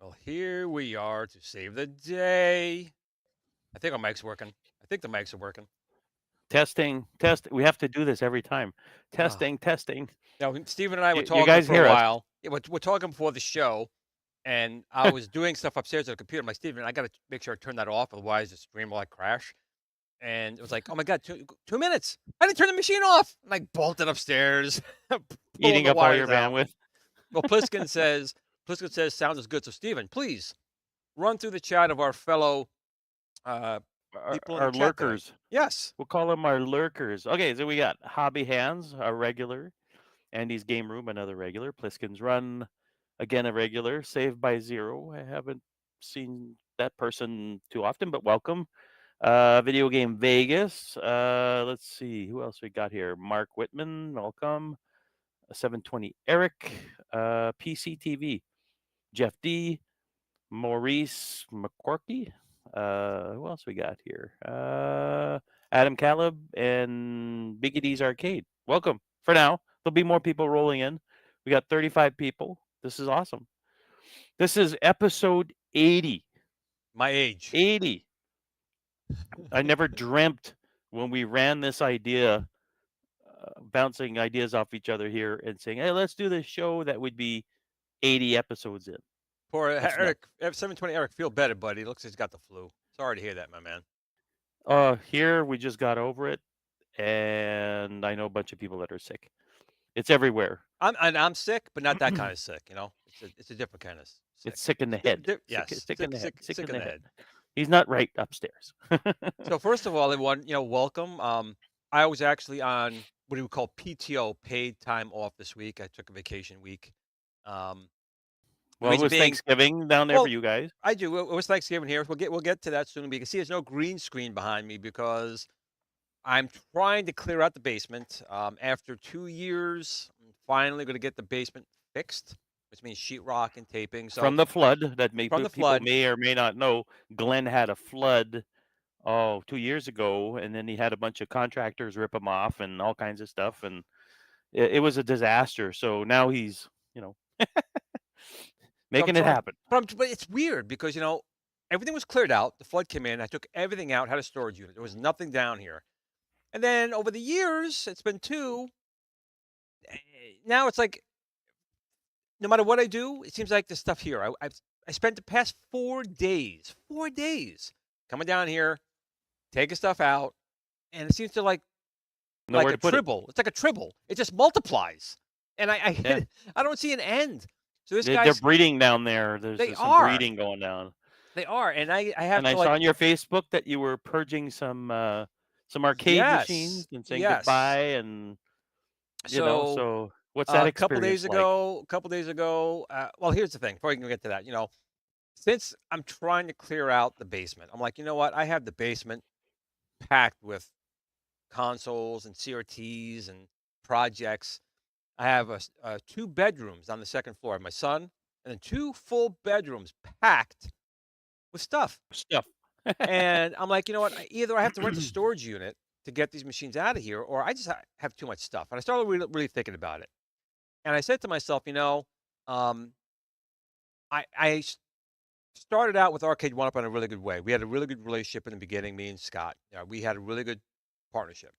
Well, here we are to save the day. I think our mic's working. I think the mics are working. Testing. We have to do this every time. Testing. Now, Steven and I were You talking guys for hear a us? while. Yeah, we're talking before the show, and I was doing stuff upstairs at the computer. I'm like, Steven, I got to make sure I turn that off, otherwise the stream will like crash. And it was like, oh my God, 2 minutes. I didn't turn the machine off. I'm like bolted upstairs, Eating up all your bandwidth. Well, Pliskin says sound is good. So Steven, please run through the chat of our fellow people in Our the chat today. lurkers. Yes. We'll call them our lurkers. Okay, so we got Hobby Hands, a regular. Andy's Game Room, another regular. Pliskin's Run, again a regular. Saved by Zero. I haven't seen that person too often, but welcome. Video Game Vegas. Let's see who else we got here. Mark Whitman, welcome. 720 Eric. PCTV. Jeff D. Maurice McCorkey. Who else we got here? Adam Caleb and Biggie D's Arcade. Welcome. For now, there'll be more people rolling in. We got 35 people. This is awesome. This is episode 80. My age. 80. I never dreamt when we ran this idea, bouncing ideas off each other here and saying, hey, let's do this show, that would be 80 episodes in. Poor Eric, 720 Eric, feel better, buddy. Looks like he's got the flu. Sorry to hear that, my man. Here we just got over it, and I know a bunch of people that are sick. It's everywhere. I'm sick, but not that kind of sick. You know, it's a different kind of sick. It's sick in the head. Yes, sick in the head. Sick in the head. He's not right upstairs. So first of all, everyone, welcome. I was actually on what do we call PTO, paid time off this week. I took a vacation week. Well, it was Thanksgiving down there for you guys. I do. It was Thanksgiving here. We'll get to that soon. But you can see there's no green screen behind me because I'm trying to clear out the basement. After 2 years, I'm finally going to get the basement fixed, which means sheetrock and taping. So from the flood, people may or may not know, Glenn had a flood 2 years ago, and then he had a bunch of contractors rip him off and all kinds of stuff, and it was a disaster. So now he's So I'm Making it trying, happen. but it's weird because everything was cleared out. The flood came in. I took everything out. Had a storage unit. There was nothing down here. And then over the years, it's been two. Now it's like no matter what I do, it seems like the stuff here. I spent the past 4 days coming down here, taking stuff out, and it seems to like Nowhere a to put it. tribble. It's like a tribble. It just multiplies, and I hit Yeah. it. I don't see an end. So this They're guy's breeding down there. they There's some are breeding going down. they are, and I have And I to saw like on your Facebook that you were purging some arcade machines yes, and saying yes. goodbye, and So so what's that experience like? a couple days ago. Well, here's the thing. Before I can get to that, since I'm trying to clear out the basement, I'm like, you know what? I have the basement packed with consoles and CRTs and projects. I have two bedrooms on the second floor. I have my son, and then two full bedrooms packed with stuff. Stuff. And I'm like, you know what? Either I have to rent a storage unit to get these machines out of here, or I just have too much stuff. And I started really thinking about it. And I said to myself, um, I started out with Arcade One Up in a really good way. We had a really good relationship in the beginning, me and Scott. We had a really good partnership.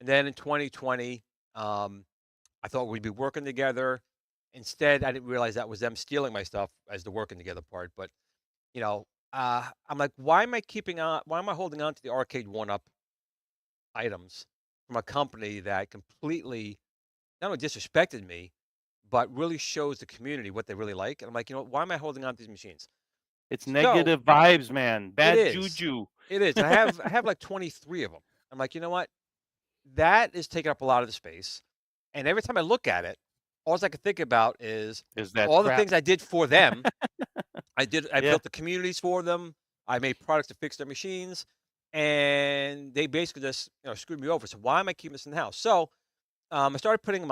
And then in 2020, I thought we'd be working together. Instead, I didn't realize that was them stealing my stuff as the working together part. But I'm like, why am I keeping on? Why am I holding on to the Arcade One Up items from a company that completely not only disrespected me, but really shows the community what they really like? And I'm like, why am I holding on to these machines? It's So negative vibes, man. it Bad is, juju. it is. And I have like 23 of them. I'm like, you know what? That is taking up a lot of the space. And every time I look at it, all I can think about is Is that all the crap? things I did for them. I Yeah. built the communities for them. I made products to fix their machines, and they basically just screwed me over. So why am I keeping this in the house? So I started putting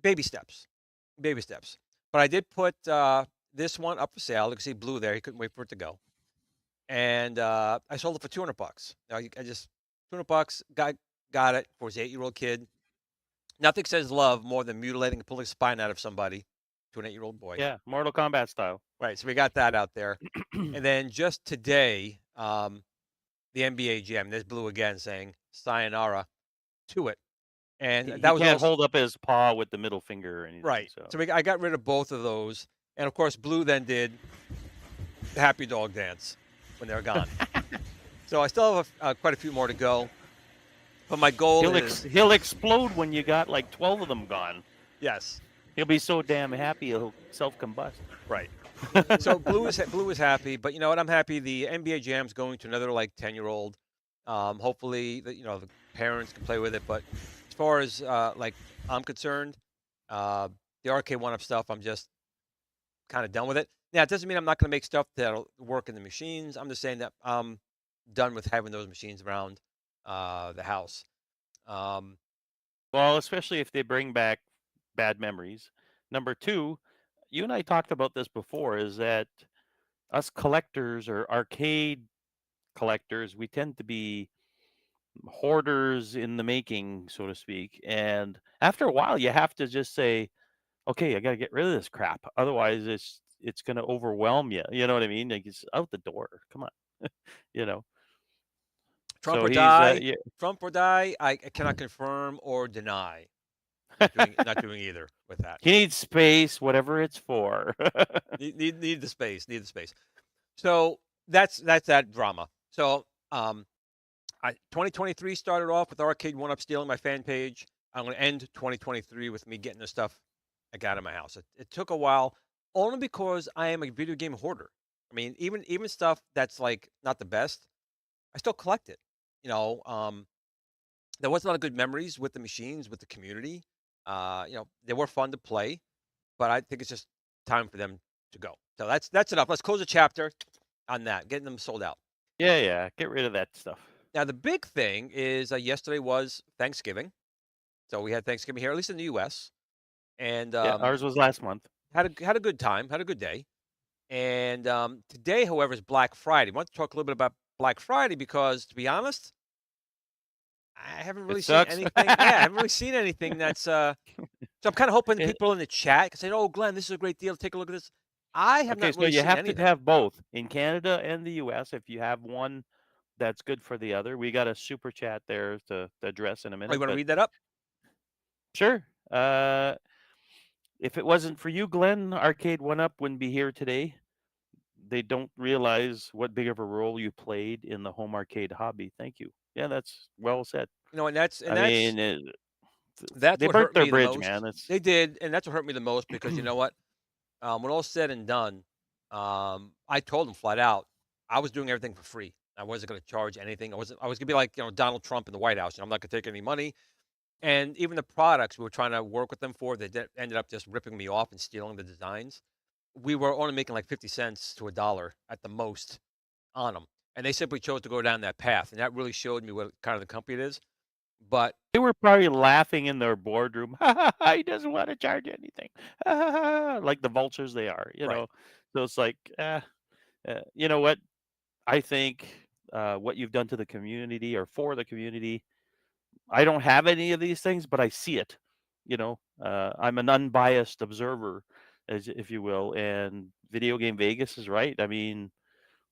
baby steps, baby steps. But I did put this one up for sale. You can see blue there. He couldn't wait for it to go, and I sold it for $200. I just $200 got it for his 8-year-old kid. Nothing says love more than mutilating and pulling the spine out of somebody to an 8-year-old boy. Yeah. Mortal Kombat style. Right. So we got that out there. And then just today, the NBA Jam, there's Blue again saying sayonara to it. And He that was can't also hold up his paw with the middle finger or anything. right. So So I got rid of both of those. And of course, Blue then did the happy dog dance when they're gone. So I still have quite a few more to go. But my goal is he'll explode when you got like 12 of them gone. yes. He'll be so damn happy he'll self combust. Right. So Blue is happy, but you know what? I'm happy. The NBA Jam's going to another like 10-year-old. Hopefully, the parents can play with it. But as far as like I'm concerned, the arcade one up stuff, I'm just kind of done with it. Now, it doesn't mean I'm not going to make stuff that'll work in the machines. I'm just saying that I'm done with having those machines around the house. Um, Well, especially if they bring back bad memories. Number two, you and I talked about this before, is that us collectors or arcade collectors, we tend to be hoarders in the making, so to speak. And after a while, you have to just say, okay, I got to get rid of this crap. Otherwise, it's going to overwhelm you. You know what I mean? Like it's out the door. Come on, you know. Trump So or he's die. yeah, Trump or die. I cannot confirm or deny. Not doing either with that. he needs space, whatever it's for. Need the space. Need the space. So that's that drama. So 2023 started off with Arcade One Up stealing my fan page. I'm going to end 2023 with me getting the stuff I got in my house. It took a while, only because I am a video game hoarder. I mean, even stuff that's like not the best, I still collect it. You know, there was a lot of good memories with the machines, with the community. They were fun to play, but I think it's just time for them to go. So that's enough. Let's close the chapter on that, getting them sold out. Yeah, yeah. Get rid of that stuff. Now the big thing is yesterday was Thanksgiving, so we had Thanksgiving here, at least in the U.S. and Yeah, ours was last month. had a good time, had a good day. And today, however, is Black Friday. I want to talk a little bit about Black Friday because, to be honest, I haven't It really seen sucks. anything. Yeah, I haven't really seen anything that's. So I'm kind of hoping It people in the chat can say, "Oh, Glenn, this is a great deal. Take a look at this." I have okay, not so really you seen have to anything. have both. In Canada and the US, if you have one, that's good for the other. We got a super chat there to address in a Oh, you minute, want to but read that up? sure. If it wasn't for you, Glenn, Arcade One Up wouldn't be here today. They don't realize what big of a role you played in the home arcade hobby. Thank you. Yeah, that's well said. And that's I mean, that's they what burnt hurt their me the bridge, man. most. It's They did, and that's what hurt me the most because you know what? When all's said and done, I told them flat out, I was doing everything for free. I wasn't going to charge anything. I was going to be like Donald Trump in the White House. I'm not going to take any money. And even the products we were trying to work with them for, ended up just ripping me off and stealing the designs. We were only making like 50 cents to a dollar at the most on them, and they simply chose to go down that path, and that really showed me what kind of the company it is. But they were probably laughing in their boardroom. He doesn't want to charge anything. Like the vultures they are, you right, know. So it's like, you know what? I think what you've done to the community or for the community. I don't have any of these things, but I see it. You know, I'm an unbiased observer, as if you will. And Video Game Vegas is right. I mean,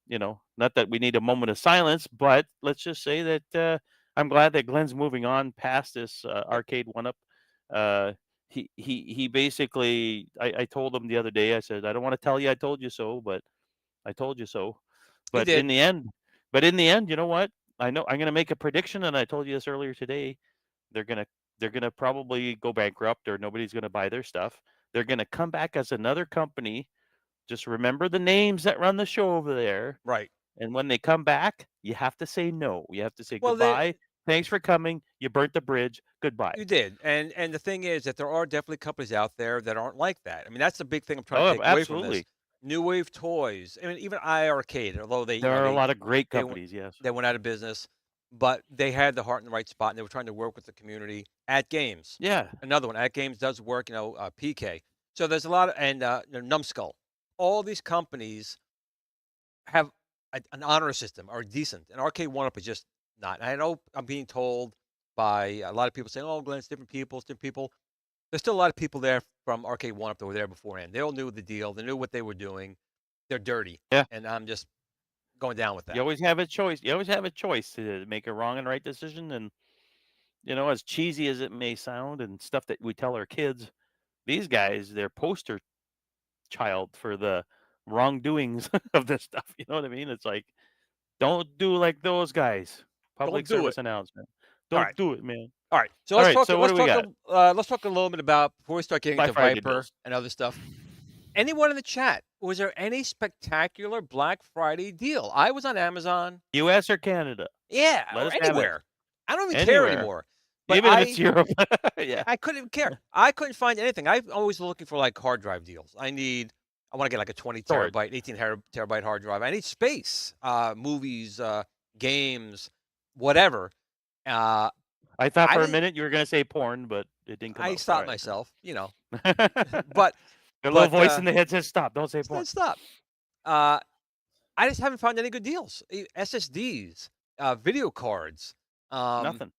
you know, not that we need a moment of silence, but let's just say that I'm glad that Glenn's moving on past this yep, arcade one up. Uh, he basically, I told him the other day. I said, I don't want to tell you I told you so, but I told you so. he But did. in the end, you know what? I know I'm going to make a prediction, and I told you this earlier today. They're gonna they're gonna probably go bankrupt, or nobody's gonna buy their stuff. They're gonna come back as another company. Just remember the names that run the show over there. Right. And when they come back, you have to say no. You have to say Well, goodbye. Thanks for coming. You burnt the bridge. Goodbye. you did, and the thing is that there are definitely companies out there that aren't like that. I mean, that's the big thing I'm trying to Oh, take away from this. absolutely. New Wave Toys, I mean, even iArcade, although There are a lot of great they went companies. Yes. they went out of business, but they had the heart in the right spot, and they were trying to work with the community. At Games, Yeah. another one. At Games does work, PK. So there's a lot of and Numbskull. All these companies have an honor system, are decent, and Arcade One Up is just not. And I know I'm being told by a lot of people saying, "Oh, Glenn, it's different people." There's still a lot of people there from Arcade One Up that were there beforehand. They all knew the deal. They knew what they were doing. They're dirty, Yeah. and I'm just going down with You that. always have a choice. You always have a choice to make a wrong and right decision. And, you know, as cheesy as it may sound and stuff that we tell our kids, these guys, they're poster child for the wrongdoings of this stuff. You know what I mean? It's like, don't do like those guys. Don't Public do it. service announcement. All Don't right, do it, man. all right. So All right. So what do we got? let's talk a little bit about before we start getting Black into Friday Viper deals. and other stuff. Anyone in the chat? Was there any spectacular Black Friday deal? I was on Amazon. U.S. or Canada? Yeah, Let or us have it. anywhere. I don't even care Anywhere, anymore. But even if it's Europe. Yeah. I couldn't even care. I couldn't find anything. I'm always looking for like hard drive deals. I want to get like a 20 Storage. terabyte, 18 terabyte hard drive. I need space. Movies, games, whatever. Uh, I thought I for a didn't. minute you were going to say porn, but it didn't come I out. All stopped right. myself. The But little but voice in the head says, "Stop! Don't say porn." stop. Uh, I just haven't found any good deals. SSDs, video cards. Um, Nothing.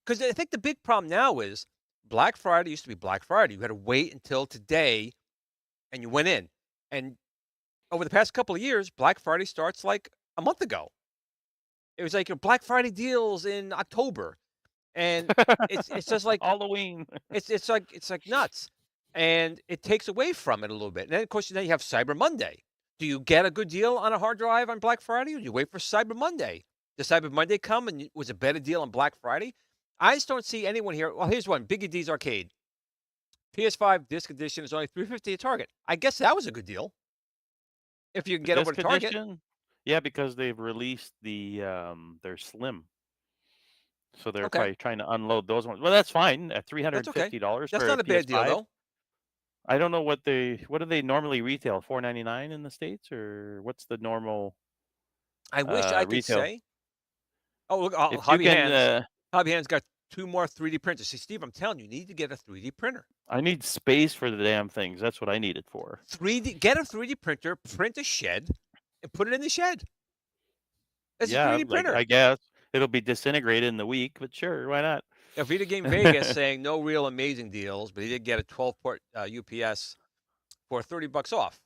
Because I think the big problem now is Black Friday used to be Black Friday. You had to wait until today and you went in. And over the past couple of years, Black Friday starts like a month ago. It was like your Black Friday deals in October. And it's just like Halloween. it's like nuts. And it takes away from it a little bit. And then of course then you have Cyber Monday. Do you get a good deal on a hard drive on Black Friday or do you wait for Cyber Monday? Does Cyber Monday come and was a better deal on Black Friday? I just don't see anyone here. Well, here's one. Biggie D's Arcade. PS5 disc edition is only $350 at Target. I guess that was a good deal. If you can The get over to disc Target. edition. Yeah, because they've released their slim. So they're Okay. probably trying to unload those ones. Well, that's fine at That's okay. $350 That's for a not a bad deal PS5. though. I don't know what do they normally retail? $4.99 in the States, or what's the normal I wish I could retail? say. Oh, look, If you Hobby can, Hands. Hobby Hands got 2 more 3D printers. See, Steve, I'm telling you, you need to get a 3D printer. I need space for the damn things. That's what I need it for. 3D, get a 3D printer, print a shed, and put it in the shed. It's a Yeah, 3D like printer. I guess it'll be disintegrated in the week, but sure, why not? Now, Video Game Vegas saying no real amazing deals, but he did get a 12-port UPS for $30 off.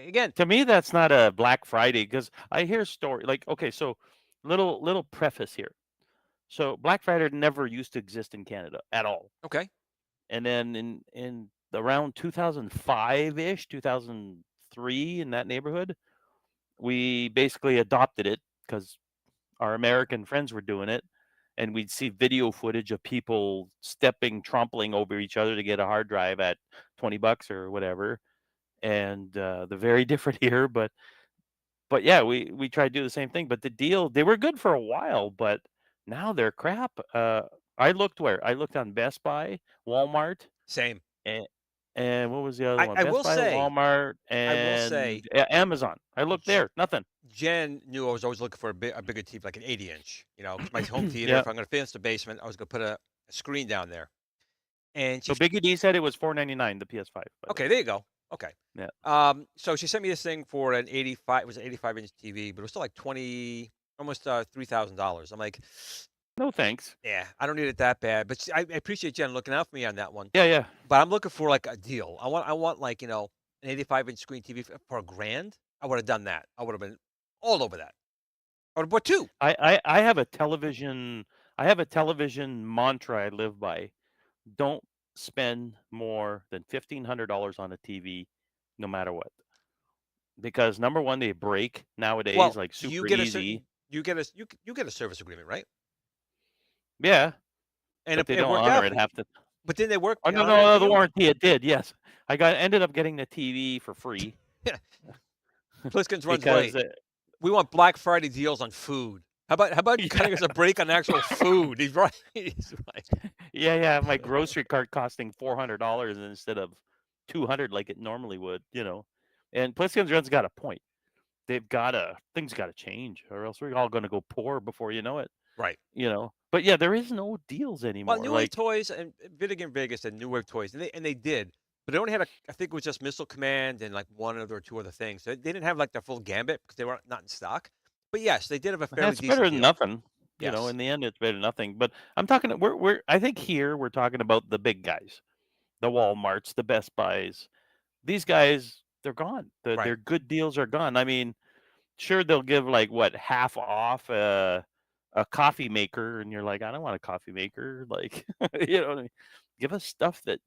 Again, To me, that's not a Black Friday because I hear story like okay, so little preface here. So Black Friday never used to exist in Canada at all, okay, and then in around 2005 ish, 2003 in that neighborhood, we basically adopted it because our American friends were doing it, and we'd see video footage of people trampling over each other to get a hard drive at $20 or whatever. And they're very different here, but yeah, we tried to do the same thing. But the deal, they were good for a while, but now they're crap. I looked where I looked on Best Buy, Walmart, same. and what was the other one? I Best will Buy, say, Walmart, I will say, and Amazon. I looked J- there, nothing. Jen knew I was always looking for a bigger TV, like an 80-inch. Because my home theater, Yeah. if I'm going to finish the basement, I was going to put a screen down there. And So Biggie D said it was 499 the PS5, by the way. okay, there you go. Okay. Yeah. So she sent me this thing for an 85. It was an 85-inch TV, but it was still like 20, almost $3,000. I'm like, No thanks. yeah, I don't need it that bad. But I appreciate Jen looking out for me on that one. Yeah, yeah. But I'm looking for like a deal. I want like an 85-inch screen TV for $1,000. I would have done that. I would have been all over that. I would have bought two. I have a television. I have a television mantra I live by. Don't spend more than $1,500 on a TV, no matter what. Because number one, they break nowadays Well, like do you super get a easy. certain you get a you get a service agreement, right? Yeah, And but they it don't worked honor out it for you. half the. But didn't they work Oh no, honor no, it for no, the you? warranty it did. Yes, ended up getting the TV for free Pliskins runs because late. We want Black Friday deals on food. How about yeah, cutting us a break on actual food? He's right. He's right. yeah, my grocery cart costing $400 instead of 200 like it normally would. And Pliskin's Run's got a point. Things got to change, or else we're all going to go poor before you know it. Right. But yeah, there is no deals Well, anymore. New Wave Like, Toys and Video Game Vegas and New Wave Toys, and they did, but they only had I think it was just Missile Command and like one other or two other things. So they didn't have like their full gambit because they were not in stock. But yes, they did have a fairly that's decent better than deal. nothing. Yes. In the end, it's better than nothing. But I'm talking. I think here we're talking about the big guys, the WalMarts, the Best Buys. These guys, they're gone. Right. Their good deals are gone. I mean, sure they'll give like what half off a coffee maker, and you're like, I don't want a coffee maker. Like, what I mean? Give us stuff that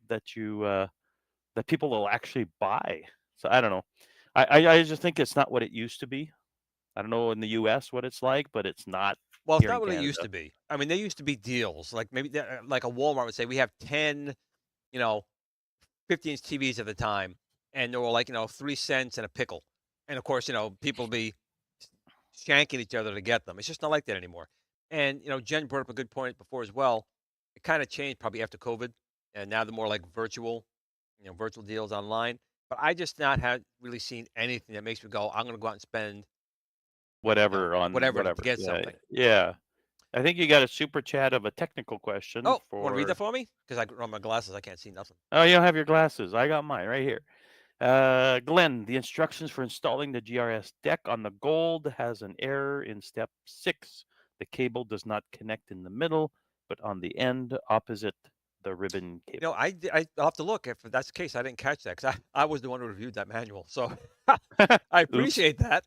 that people will actually buy. So I don't know. I just think it's not what it used to be. I don't know in the US what it's like, but it's not Well, it's here not in what it used Canada. to be. I mean, they used to be deals. Like maybe like a Walmart would say we have 10, you know, 50-inch TVs at the time, and they were like 3 cents and a pickle. And of course, people be shanking each other to get them. It's just not like that anymore. And Jen brought up a good point before as well. It kind of changed probably after COVID, and now they're more like virtual deals online. But I just not had really seen anything that makes me go, I'm going to go out and spend, Whatever on whatever to whatever. get Yeah. something. Yeah. I think you got a super chat of a technical question Oh, want to read that for for me? Because I don't have my glasses, I can't see nothing. Oh, you don't have your glasses. I got mine right here. Glenn, the instructions for installing the GRS deck on the Gold has an error in step 6. The cable does not connect in the middle, but on the end opposite the ribbon cable. I'll have to look. If that's the case, I didn't catch that because I was the one who reviewed that manual. So I Oops. appreciate that.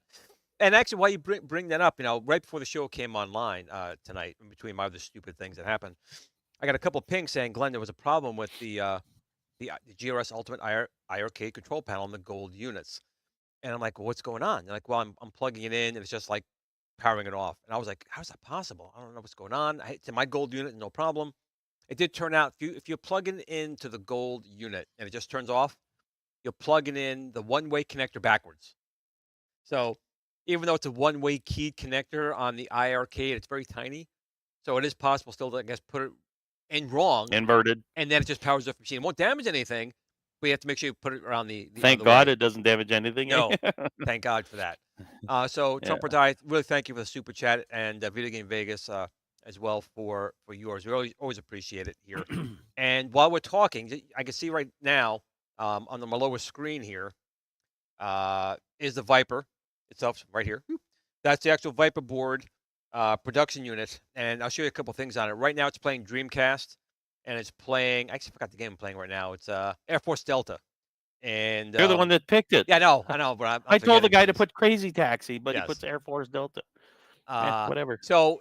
And actually, while you bring that up, right before the show came online tonight, in between my other stupid things that happened, I got a couple of pings saying, Glenn, there was a problem with the GRS Ultimate IRK control panel on the Gold units. And I'm like, well, what's going on? They're like, well, I'm plugging it in, and it's just like powering it off. And I was like, how's that possible? I don't know what's going on. It's in my Gold unit, no problem. It did turn out if you're plugging into the Gold unit and it just turns off, you're plugging in the one-way connector backwards. So even though it's a one-way keyed connector on the IRK, it's very tiny. So it is possible still to, I guess, put it in wrong, Inverted. and then it just powers off the machine. It won't damage anything, but you have to make sure you put it around the Thank other God way. it doesn't damage anything. No, thank God for that. So Yeah. Trumper Die, really thank you for the super chat and Video Game Vegas as well for yours. We always appreciate it here. And while we're talking, I can see right now on my lower screen here is the Viper itself right here. That's the actual Viper board. production unit, and I'll show you a couple things on it. Right now, it's playing Dreamcast, and it's playing. I actually forgot the game I'm playing right now. It's Air Force Delta, and You're the one that picked it. yeah, I know, but I'm I told the forgetting guy to things. put Crazy Taxi, but he Yes. puts Air Force Delta. Eh, whatever. So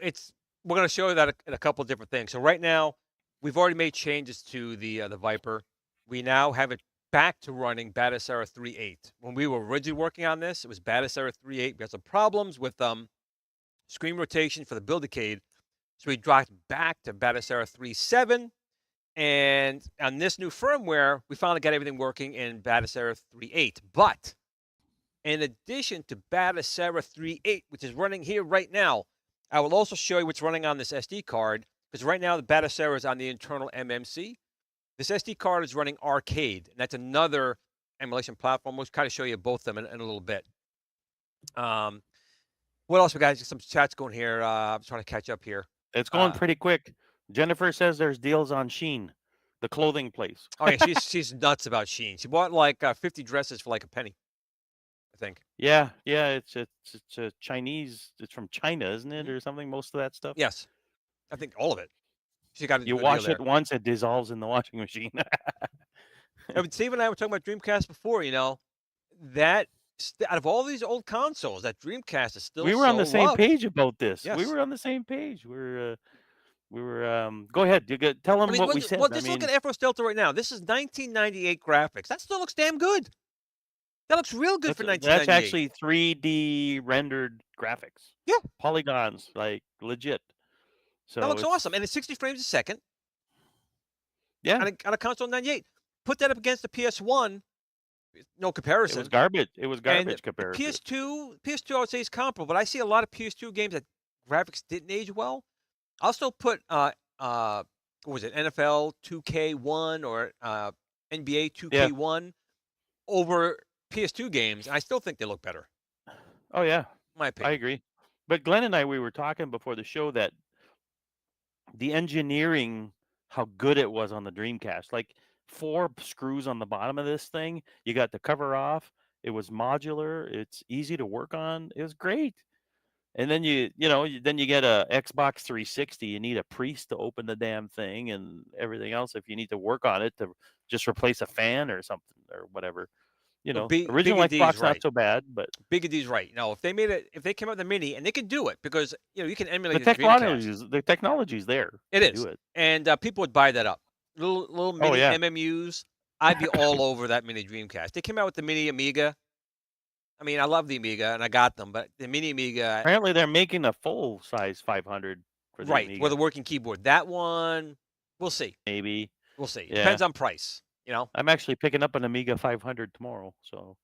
we're going to show you that in a couple different things. So right now, we've already made changes to the Viper. We now have it back to running Batocera 3.8. When we were originally working on this, it was Batocera 3.8. We had some problems with screen rotation for the build decade, so we dropped back to Batocera 3.7. And on this new firmware, we finally got everything working in Batocera 3.8. But in addition to Batocera 3.8, which is running here right now, I will also show you what's running on this SD card, because right now the Batocera is on the internal MMC. This SD card is running Arcade, and that's another emulation platform. We'll kind of show you both of them in a little bit. What else we got? Some chats going here. I'm trying to catch up here. It's going pretty quick. Jennifer says there's deals on Sheen, the clothing place. Oh yeah, she's nuts about Sheen. She bought like 50 dresses for like a penny, I think. Yeah, it's a Chinese. It's from China, isn't it, Mhm. or something? Most of that stuff. Yes, I think all of it. She got a You good deal wash it there. once, it dissolves in the washing machine. Steve and I were talking about Dreamcast before. That out of all these old consoles, that Dreamcast is still We were on so the same loved. page about this. We Yes. were on the same page. We were. Go ahead. Tell I them mean, what we well, said. I just look mean, at Air Force Delta right now. This is 1998 graphics. That still looks damn good. That looks real good for that's 1998. actually 3D rendered graphics, Yeah, polygons, like legit. that So looks awesome. it's And it's 60 frames a second yeah, on a console 98. Put that up against the PS1, no it was comparison. garbage. It was And garbage the compared to it. PS2 I would say is comparable, but I see a lot of PS2 games that graphics didn't age well. I'll still put what was it, NFL 2K1 or NBA Yeah. 2K1 over PS2 games, and I still think they look better, Oh yeah, in my I opinion. agree. But Glenn and I, we were talking before the show that the engineering, how good it was on the Dreamcast. Like 4 screws on the bottom of this thing. You got the cover off. It was modular. It's easy to work on. It was great. And then then you get a Xbox 360. You need a priest to open the damn thing and everything else. If you need to work on it to just replace a fan or something or whatever. But Original Big D's Xbox not right. so bad, but Big D's right. No, if they came out with the mini, and they can do it because you can the emulate the technology Dreamcast. is the technology's there It to do is, it. and people would buy that up. Little Oh mini yeah. MMUs. I'd be all over that mini Dreamcast. They came out with the mini Amiga. I mean, I love the Amiga, and I got them, but the mini Amiga, Apparently they're making a full size 500 for the right, with a Amiga. working keyboard. That one, we'll see. Maybe. We'll see. It Yeah. depends on price. I'm actually picking up an Amiga 500 tomorrow, so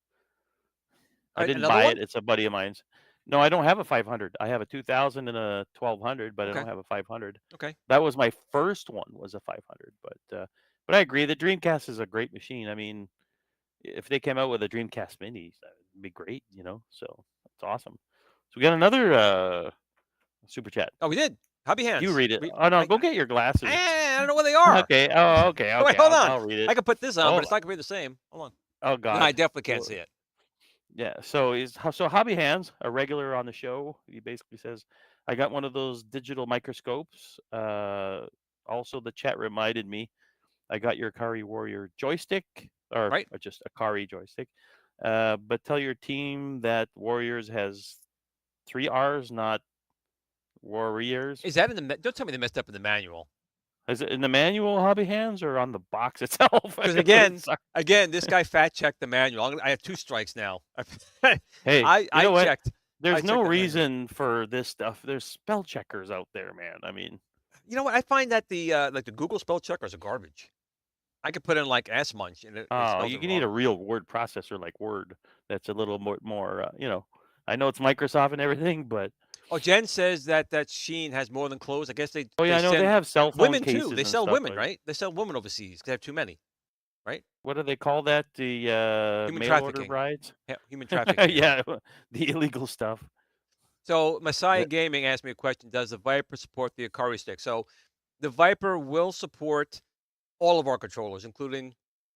I didn't Another buy one? it. It's a buddy of mine's. No, I don't have a 500. I have a 2000 and a 1200, but I Okay. don't have a 500. Okay. That was my first one was a 500, but I agree the Dreamcast is a great machine. I mean, if they came out with a Dreamcast Mini, that would be great, So that's awesome. So we got another super chat. Oh, we did. Hobby You hands. read it. Oh no, go get your glasses. I don't know where they are. Okay. Oh, okay. Wait, Okay. hold I'll on. I'll read it. I can put this on, but Oh, it's not gonna be the same. Hold on. oh No, I God. definitely can't Well, see it. yeah. So Hobby Hands, a regular on the show. He basically says, "I got one of those digital microscopes." Also, the chat reminded me, I got your Ikari Warrior joystick, Right? or just Ikari joystick. But tell your team that Warriors has 3 R's, not Warriors. Is that don't tell me they messed up in the manual. Is it in the manual, Hobby Hands, or on the box itself? Because Sorry. again, this guy fact checked the manual. I have 2 strikes now. Hey, you I know what? checked. I There's no checked that manual. reason for this stuff. There's spell checkers out there, man. I mean, You know what? I find that the Google spell checkers are garbage. I could put in like S munch and it oh, spells you it need a wrong. real word processor like Word that's a little more. I know it's Microsoft and everything, but Oh, Jen says that Sheen has more than clothes. I guess oh yeah, they I know they send have cell phone women too. They cases and sell stuff women, like. right? They sell women overseas 'cause they have too many, right? What do they call that? The Human mail order trafficking. brides? Yeah, human trafficking. Yeah. Yeah, the illegal stuff. So Messiah Yeah. Gaming asked me a question: does the Viper support the Ikari stick? So the Viper will support all of our controllers, including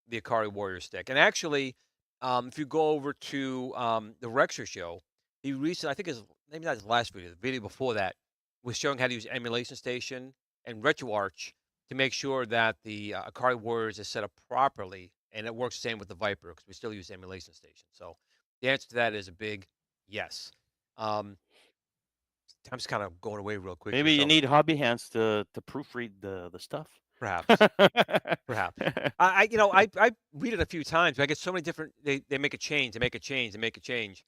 the Ikari Warrior stick. And actually, if you go over to the Rexer show, he recently, I think his maybe not his last video, the video before that, was showing how to use Emulation Station and RetroArch to make sure that the Ikari Warriors is set up properly, and it works the same with the Viper because we still use Emulation Station. So the answer to that is a big yes. Um, Time's kind of going away real quick here, Maybe you so need hobby hands to proofread the stuff. perhaps, perhaps. I read it a few times. But I get so many different. They make a change. They make a change. They make a change.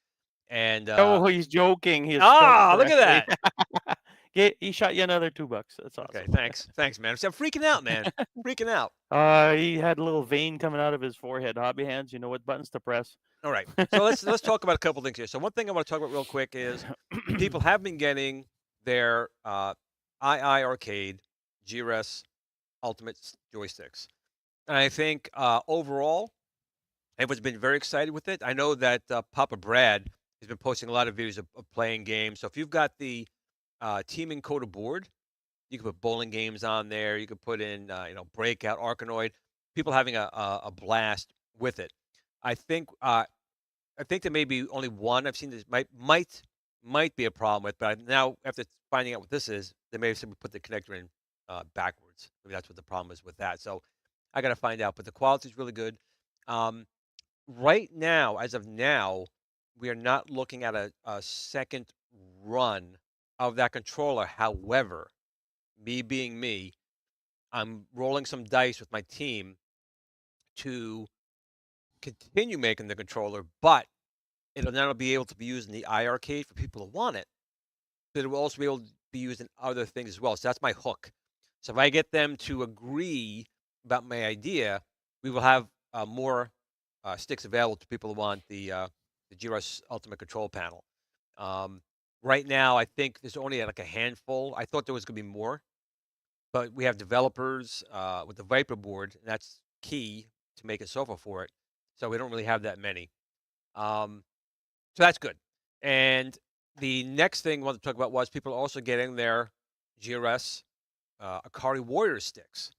And Oh, he's joking. He is spelt look at correctly. that. He shot you another $2. That's Okay, awesome. thanks, man. I'm freaking out, man. Freaking out. He had a little vein coming out of his forehead. Hobby hands, you know what buttons to press. All right. So let's talk about a couple things here. So one thing I want to talk about real quick is people have been getting their II Arcade GRS Ultimate joysticks, and I think overall everyone's been very excited with it. I know that Papa Brad has been posting a lot of videos of playing games. So if you've got the Team Encoder board, you can put bowling games on there. You could put in Breakout, Arkanoid. People having a blast with it. I think there may be only one I've seen this might be a problem with, but now after finding out what this is, they may have simply put the connector in backwards. Maybe that's what the problem is with that. So I got to find out. But the quality is really good. Um, right now, as of now, we are not looking at a second run of that controller. However, me being me, I'm rolling some dice with my team to continue making the controller, but it'll now be able to be used in the iArcade for people who want it, but it will also be able to be used in other things as well. So that's my hook. So if I get them to agree about my idea, we will have more sticks available to people who want the GRS Ultimate Control Panel. Um, right now, I think there's only like a handful. I thought there was going to be more, but we have developers with the Viper board, and that's key to make a sofa for it. So we don't really have that many. Um, so that's good. And the next thing I wanted to talk about was people are also getting their GRS Ikari Warrior sticks.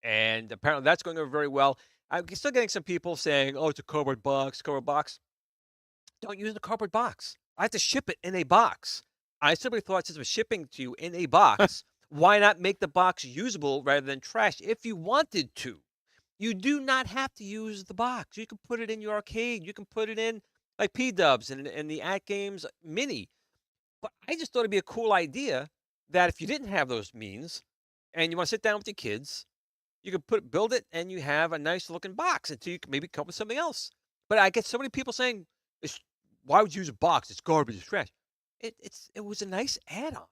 And apparently that's going over very well. I'm still getting some people saying, oh, it's a cardboard box, cardboard box. Don't use the cardboard box. I have to ship it in a box. I simply thought since we're shipping to you in a box, why not make the box usable rather than trash if you wanted to? You do not have to use the box. You can put it in your arcade. You can put it in like P Dubs and the At Games Mini. But I just thought it'd be a cool idea that if you didn't have those means and you want to sit down with your kids, you could build it and you have a nice looking box until you can maybe come up with something else. But I get so many people saying, it's, "Why would you use a box? It's garbage. It's trash." It was a nice add-on.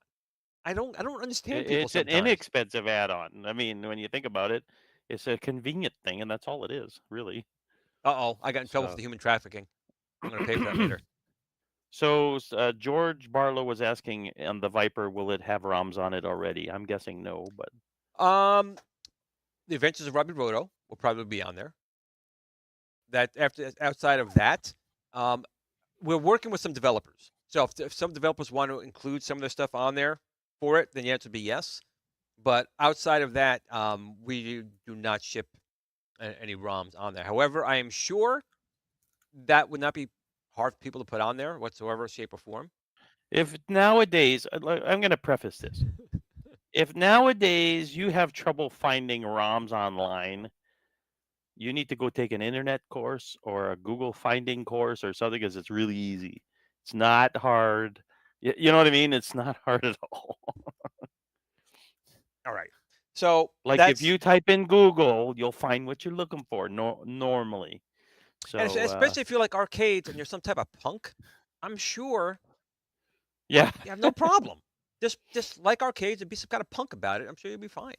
I don't understand people It's an sometimes. inexpensive add-on. I mean, when you think about it, it's a convenient thing, and that's all it is, really. Uh-oh, I got in trouble for So, the human trafficking. I'm gonna pay for that later. George Barlow was asking on the Viper, will it have ROMs on it already? I'm guessing no, but Um, The Adventures of Robbie Roto will probably be on there. That after outside of that, um, we're working with some developers. So if some developers want to include some of their stuff on there for it, then the answer would be yes. But outside of that, we do not ship any ROMs on there. However, I am sure that would not be hard for people to put on there whatsoever, shape or form. if nowadays, I'm going to preface this. If nowadays you have trouble finding ROMs online, you need to go take an internet course or a Google finding course or something because it's really easy. It's not hard. You know what I mean? It's not hard at all. All right. So Like if that's you type in Google, you'll find what you're looking for normally. and So especially if you like arcades and you're some type of punk, I'm sure yeah, you have no problem. Just like arcades and be some kind of punk about it. I'm sure you'll be fine.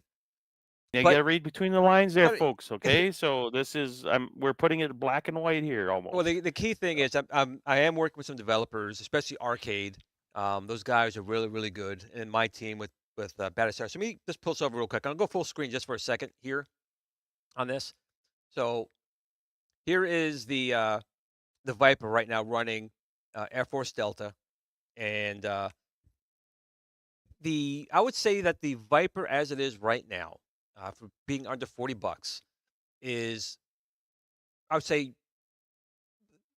you got But to read between the lines there, but folks. Okay, so this is we're putting it black and white here well, almost. the key thing is I am working with some developers, especially arcade. Those guys are really really good. And my team with Battlestar. So let me just pull this over real quick. I'll go full screen just for a second here on this. So here is the Viper right now running Air Force Delta, and the I would say that the Viper as it is right now, for being under $40, is I would say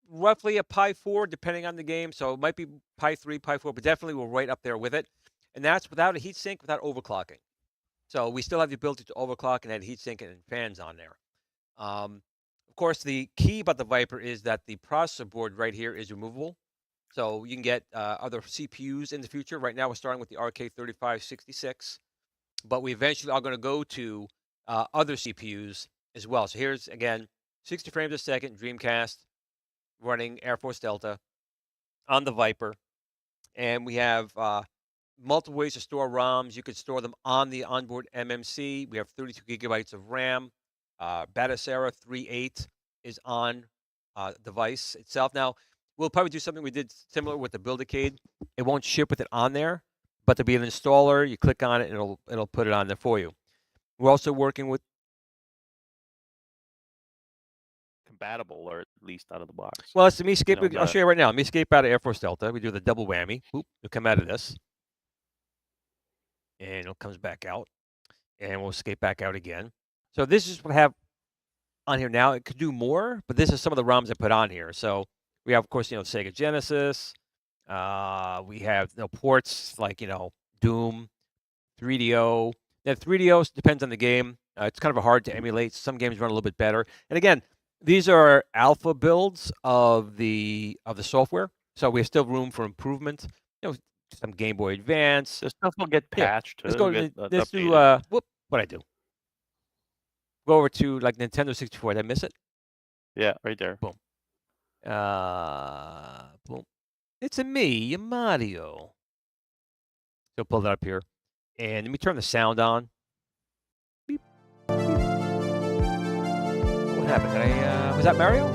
roughly a Pi 4, depending on the game. So it might be Pi 3, Pi 4, but definitely we're right up there with it. and that's without a heat sink, without overclocking. So we still have the ability to overclock and add heat sink and fans on there. Of course, the key about the Viper is that the processor board right here is removable. So you can get other CPUs in the future. Right now, we're starting with the RK3566, but we eventually are going to go to other CPUs as well. So here's, again, 60 frames a second Dreamcast running Air Force Delta on the Viper. And we have multiple ways to store ROMs. You could store them on the onboard MMC. We have 32 gigabytes of RAM. Batacera 3.8 is on device itself. Now, we'll probably do something we did similar with the Build-A-Cade. It won't ship with it on there, but there'll be an installer. You click on it, and it'll put it on there for you. We're also working with compatible, or at least out of the box. Well, let me escape. I'll show you right now. Let me escape out of Air Force Delta. We do the double whammy. Oop, it'll come out of this. And it comes back out. And we'll escape back out again. So this is what I have on here now. It could do more, but this is some of the ROMs I put on here. So we have, of course, Sega Genesis. We have ports like, Doom, 3DO. Now, 3DO depends on the game. It's kind of hard to emulate. Some games run a little bit better. And again, these are alpha builds of the software, so we have still room for improvement. Some Game Boy Advance. The stuff will get patched. Let's go. Let's do. What I do? Go over to like Nintendo 64. Did I miss it? Yeah, right there. Boom. Boom. It's me, Mario. So pull that up here, and let me turn the sound on. Beep. Beep. What happened? Was that Mario?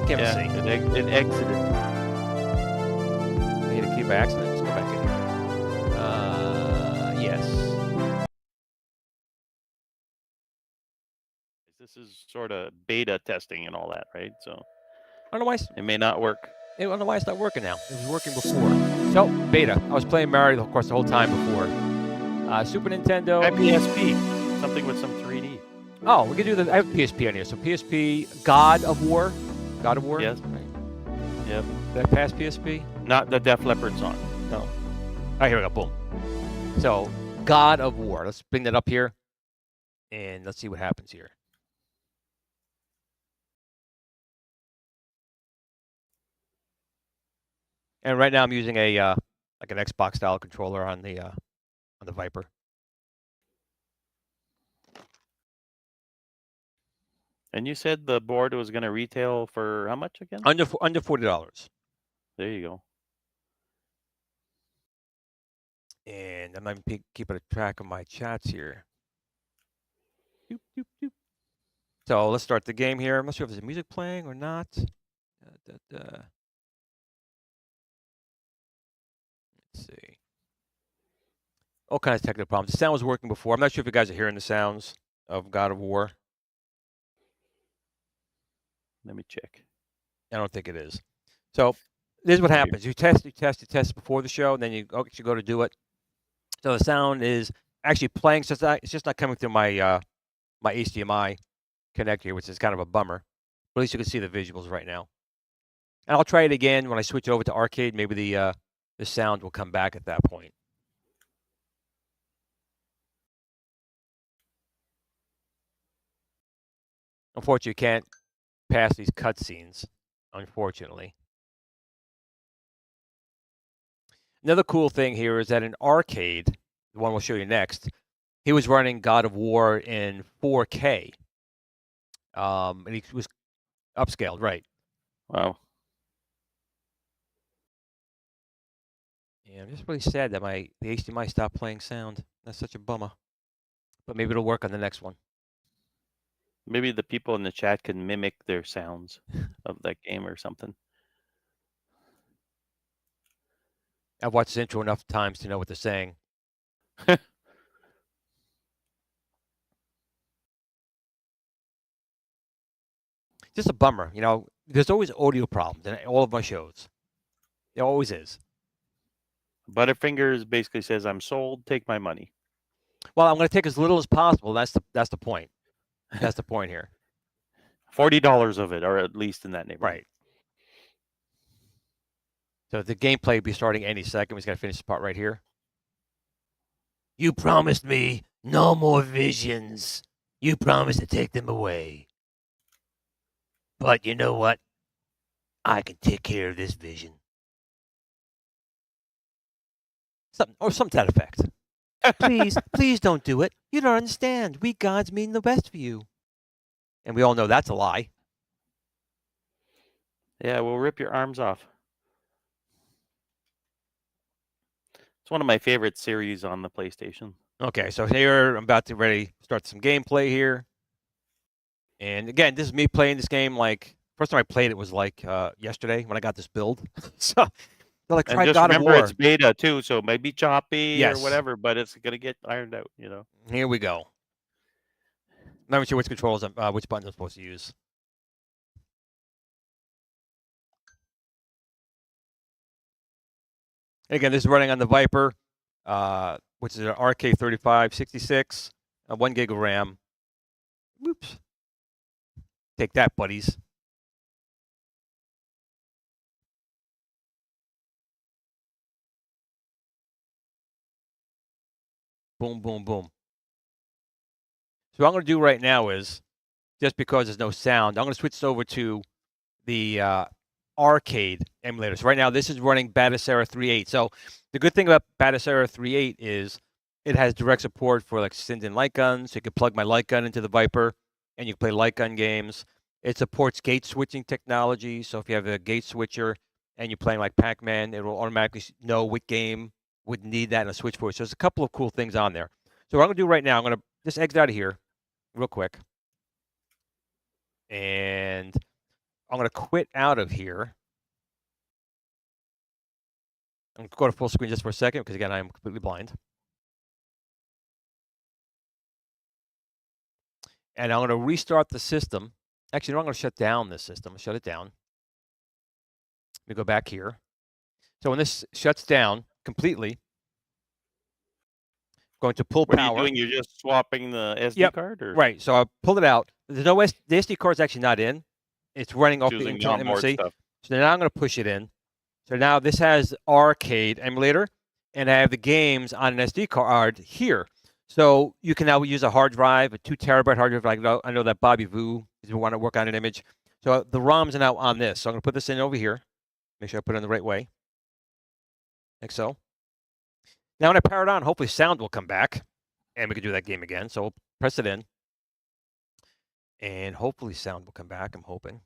Can't see. It exited. I hit a key by accident. Let's go back in here. Yes. This is sort of beta testing and all that, right? So I don't know why it may not work. I don't know why it's not working now. It was working before. So beta. I was playing Mario, of course, the whole time before. Super Nintendo. PSP. Something with some 3D. Oh, we can do the. I have PSP on here. So PSP, God of War. God of War. Yes. Right. Yep. Did I pass PSP? Not the Def Leppard song. No. All right, here we go. Boom. So, God of War. Let's bring that up here, and let's see what happens here. And right now, I'm using a like an Xbox style controller on the Viper. And you said the board was going to retail for how much again? Under $40. There you go. And I'm not even keeping a track of my chats here. Doop, doop, doop. So let's start the game here. I'm not sure if there's music playing or not. Let's see. All kinds of technical problems. The sound was working before. I'm not sure if you guys are hearing the sounds of God of War. Let me check. I don't think it is. So this is what happens. You test before the show, and then you go to do it. So the sound is actually playing. So it's just not coming through my my HDMI connector here, which is kind of a bummer. But at least you can see the visuals right now. And I'll try it again when I switch over to arcade. Maybe the sound will come back at that point. Unfortunately, you can't pass these cutscenes, unfortunately. Another cool thing here is that in arcade, the one we'll show you next, he was running God of War in 4K. And he was upscaled, right? Wow. Yeah, I'm just really sad that the HDMI stopped playing sound. That's such a bummer. But maybe it'll work on the next one. Maybe the people in the chat can mimic their sounds of that game or something. I've watched this intro enough times to know what they're saying. Just a bummer. There's always audio problems in all of my shows. There always is. Butterfingers basically says, "I'm sold. Take my money." Well, I'm going to take as little as possible. That's the point. That's the point here. $40 of it, or at least in that neighborhood. Right. So the gameplay will be starting any second. We just got to finish this part right here. You promised me no more visions. You promised to take them away. But you know what? I can take care of this vision. Some to that effect. Please don't do it. You don't understand. We gods mean the best for you. And we all know that's a lie. Yeah, we'll rip your arms off. It's one of my favorite series on the PlayStation. Okay, so here I'm about to ready start some gameplay here. And again, this is me playing this game like first time I played it was like yesterday when I got this build. So like And try just God of remember, War. it's beta too, so it might be choppy or Yes. whatever, but it's gonna get ironed out. You know. Here we go. Not even sure which controls, which button I'm supposed to use. And again, this is running on the Viper, which is an RK3566, 1 gig of RAM. Whoops. Take that, buddies. Boom, boom, boom. So what I'm going to do right now is, just because there's no sound, I'm going to switch over to the arcade emulator. So right now, this is running Batocera 3.8. So the good thing about Batocera 3.8 is it has direct support for like Sinden light guns. So you can plug my light gun into the Viper, and you can play light gun games. It supports gate switching technology. So if you have a gate switcher and you're playing like Pac-Man, it will automatically know what game would need that in a switch for it. So there's a couple of cool things on there. So what I'm going to do right now, I'm going to just exit out of here real quick. And I'm going to quit out of here. I'm going to go to full screen just for a second because, again, I'm completely blind. And I'm going to restart the system. Actually, no, I'm going to shut down this system. I'll shut it down. Let me go back here. So when this shuts down completely, I'm going to pull power. What are you doing? You're just swapping the SD card? Or? Right. So I'll pull it out. There's no the SD card's actually not in. It's running off the Intel MMC. Stuff. So now I'm going to push it in. So now this has arcade emulator, and I have the games on an SD card here. So you can now use a hard drive, a 2 terabyte hard drive. I know that Bobby Vu is going to want to work on an image. So the ROMs are now on this. So I'm going to put this in over here. Make sure I put it in the right way. Like so. Now when I power it on, hopefully sound will come back, and we can do that game again. So we'll press it in, and hopefully sound will come back, I'm hoping.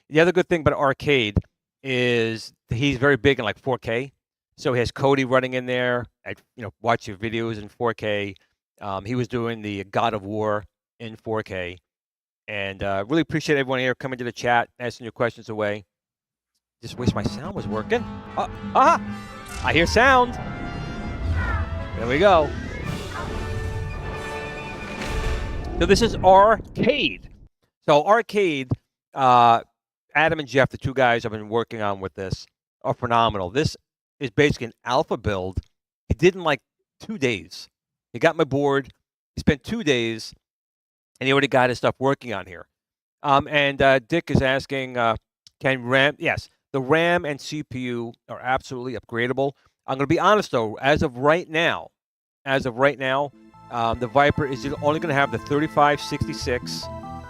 The other good thing about arcade is he's very big in like 4K. So he has Cody running in there. I watch your videos in 4K. He was doing the God of War in 4K. And really appreciate everyone here coming to the chat, asking your questions away. Just wish my sound was working. I hear sound. There we go. So this is arcade. So arcade, Adam and Jeff, the two guys I've been working on with this, are phenomenal. This is basically an alpha build. He did in like 2 days. He got my board. He spent 2 days, and he already got his stuff working on here. And Dick is asking, can RAM? Yes, the RAM and CPU are absolutely upgradable. I'm going to be honest though. As of right now, the Viper is only going to have the 3566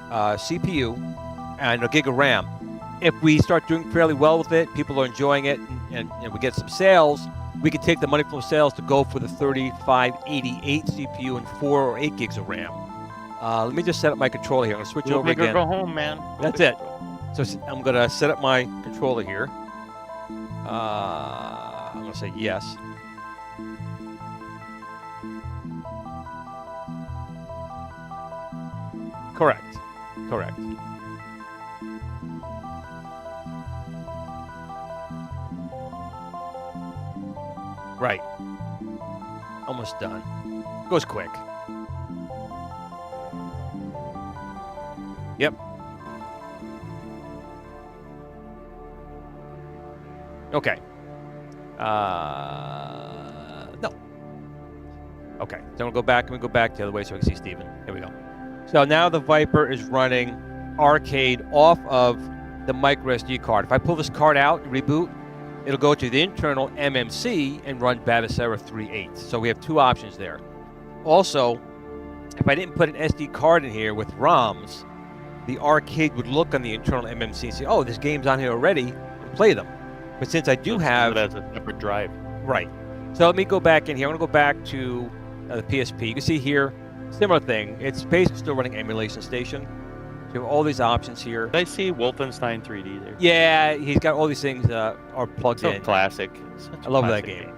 CPU and a gig of RAM. If we start doing fairly well with it, people are enjoying it, and we get some sales, we could take the money from sales to go for the 3588 CPU and 4 or 8 gigs of RAM. Let me just set up my controller here. I'm going to switch over again. Go home, man. That's it. So I'm going to set up my controller here. I'm going to say yes. Correct. Right. Almost done. Goes quick. Yep. Okay. No. Okay. So I'm going to go back. I'm going to go back the other way so I can see Steven. Here we go. So now the Viper is running arcade off of the micro SD card. If I pull this card out and reboot, it'll go to the internal MMC and run Batacera 3.8. So we have two options there. Also, if I didn't put an SD card in here with ROMs, the arcade would look on the internal MMC and say, oh, this game's on here already, and play them. But since I do have... It as a separate drive. Right. So let me go back in here. I'm going to go back to the PSP. You can see here, similar thing. It's basically still running Emulation Station. So you have all these options here. Did I see Wolfenstein 3D there? Yeah, he's got all these things are plugged in. Classic. I love that game.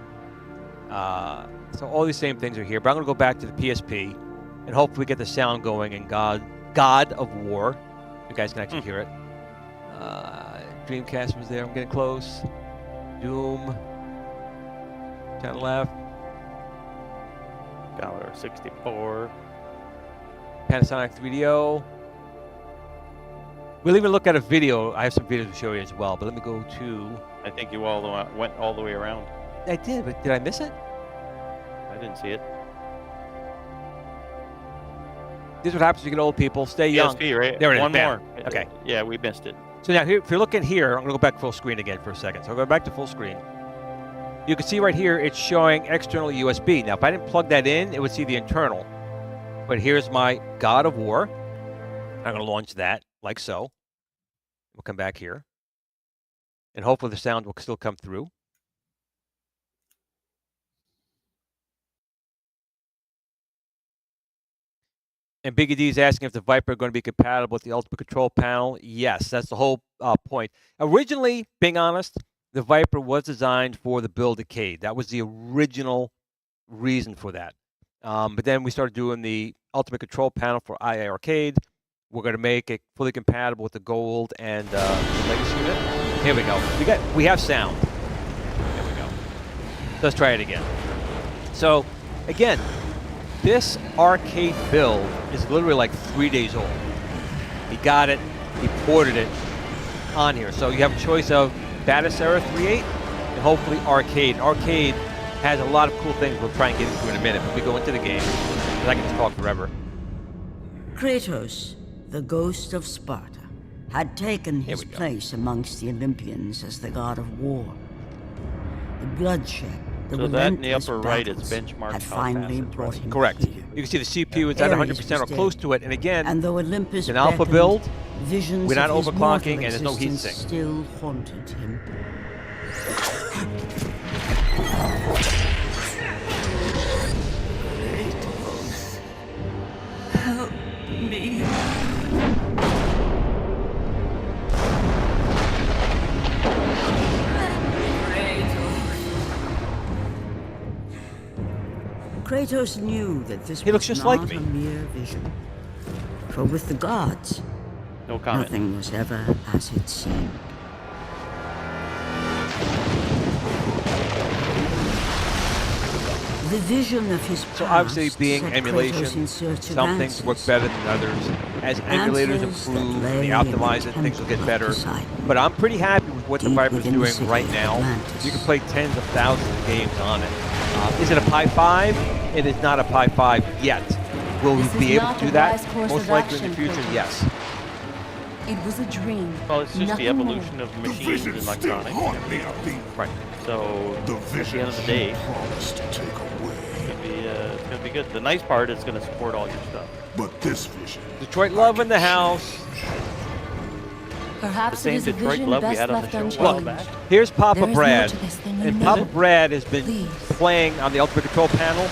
So all these same things are here. But I'm going to go back to the PSP and hopefully get the sound going in God of War. You guys can actually hear it. Dreamcast was there. I'm getting close. Doom. Turn left. Commodore 64. Panasonic 3DO. We'll even look at a video. I have some videos to show you as well. But let me go to... I think you went all the way around. I did, but did I miss it? I didn't see it. This is what happens when you get old people. Stay young. PSP, right? There it is. One Bam. more. Okay. Yeah, we missed it. So now, here, if you're looking here, I'm going to go back full screen again for a second. So I'll go back to full screen. You can see right here, it's showing external USB. Now, if I didn't plug that in, it would see the internal. But here's my God of War. I'm going to launch that like so. We'll come back here. And hopefully the sound will still come through. And Biggie D is asking if the Viper is going to be compatible with the Ultimate Control Panel. Yes, that's the whole point. Originally, being honest, the Viper was designed for the Build Arcade. That was the original reason for that. But then we started doing the Ultimate Control Panel for IA Arcade. We're going to make it fully compatible with the Gold and the Legacy unit. Here we go. We have sound. There we go. Let's try it again. So, again, this arcade build is literally like 3 days old. He got it, he ported it on here. So you have a choice of Batacera 3.8 and hopefully arcade. Arcade has a lot of cool things we'll try and get into in a minute, but we go into the game, because I can just talk forever. Kratos, the ghost of Sparta, had taken his place amongst the Olympians as the god of war. The bloodshed, the so that in the relentless upper right is battles benchmark had how finally fast it's brought running. him Correct. here. You can see the CPU is at 100% or close to it, and again, And though Olympus an alpha beckoned, build, visions we're not of his overclocking, mortal and there's no heat existence sink. still haunted him. Help me. Kratos knew that this He looks was just not like me. a mere vision. For with the gods, No comment. nothing was ever as it seemed. The vision of his past So obviously, being set emulation, Kratos in search of some things work answers. better than others. As emulators Answers that improve and lay they in optimize the it, things will get temple of better. Poseidon. But I'm pretty happy with what the Deep Viper's within the doing city right of now. Atlantis. You can play tens of thousands of games on it. Is it a Pi 5? It is not a Pi 5 yet. Will we This is be able not to do a that? wise course Most of likely in the action, future, Kratos. yes. It was a dream. Well, it's just Nothing the evolution of The machines vision and still electronics. haunt me, Athena. Right. So The at the vision end of the day, you promised to take away. it's gonna be good. The nice part is gonna support all your stuff. But this vision, Detroit Love in the house. Perhaps The same it is a Detroit vision love we best had on the left show a unchanged. while back. Here's Papa There is more Brad. to this than you And know. Papa Brad has been Please. playing on the Ultimate Control Panel.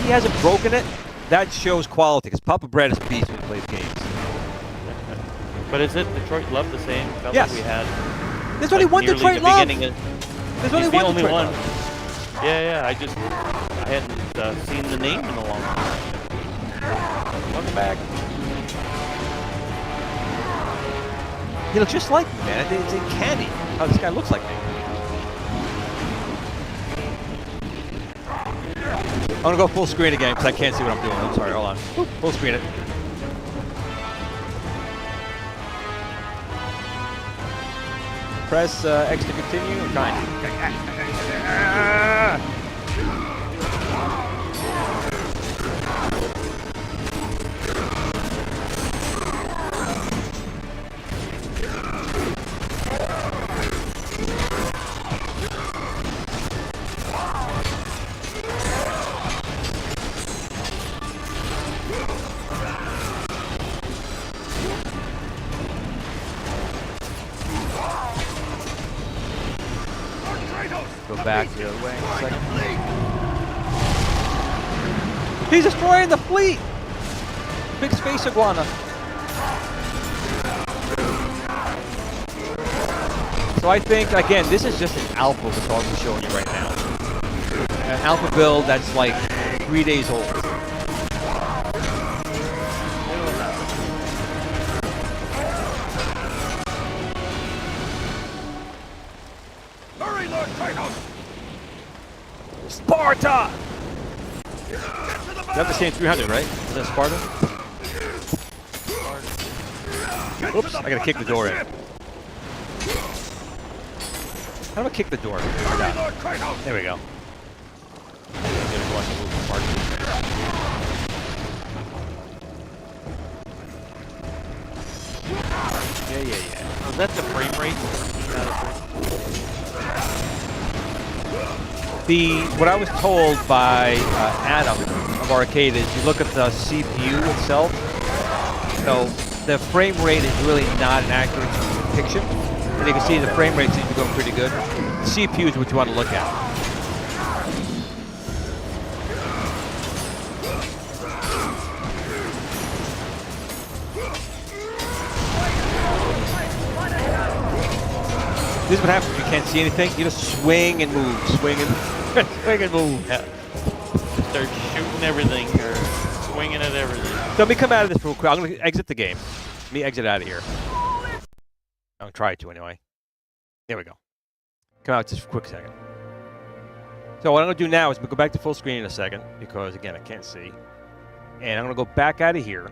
He hasn't broken it. That shows quality, because Papa Brad is a beast when he plays games. But is it Detroit Love the same fellow Yes. we had? There's only like, one nearly Detroit the Love. beginning of- There's He's only the one only Detroit one. Love. Yeah, I hadn't seen the name in a long time. Welcome back. He looks just like me, man. It's uncanny how this guy looks like me. I'm gonna go full screen again because I can't see what I'm doing. I'm sorry. Hold on. Full screen it. Press X to continue. I'm trying. back the other way in a second. He's destroying the fleet! Big space iguana. So I think, again, this is just an alpha that's all I'm showing you right now. An alpha build that's like 3 days old. Hurry, Lord Kratos! Sparta! You have the same 300, right? Is that Sparta? Oops, I gotta kick the door in. How do I kick the door? There we go. Yeah. Oh, is that the frame rate? What I was told by Adam of Arcade is you look at the CPU itself. So the frame rate is really not an accurate depiction. And you can see the frame rate seems to be going pretty good. The CPU is what you want to look at. This is what happens if you can't see anything. You just swing and move, swing and move. Yeah. Just start shooting everything or swinging at everything. So let me come out of this real quick. I'm going to exit the game. Let me exit out of here. I'll try to anyway. There we go. Come out just for a quick second. So what I'm going to do now is go back to full screen in a second because, again, I can't see. And I'm going to go back out of here.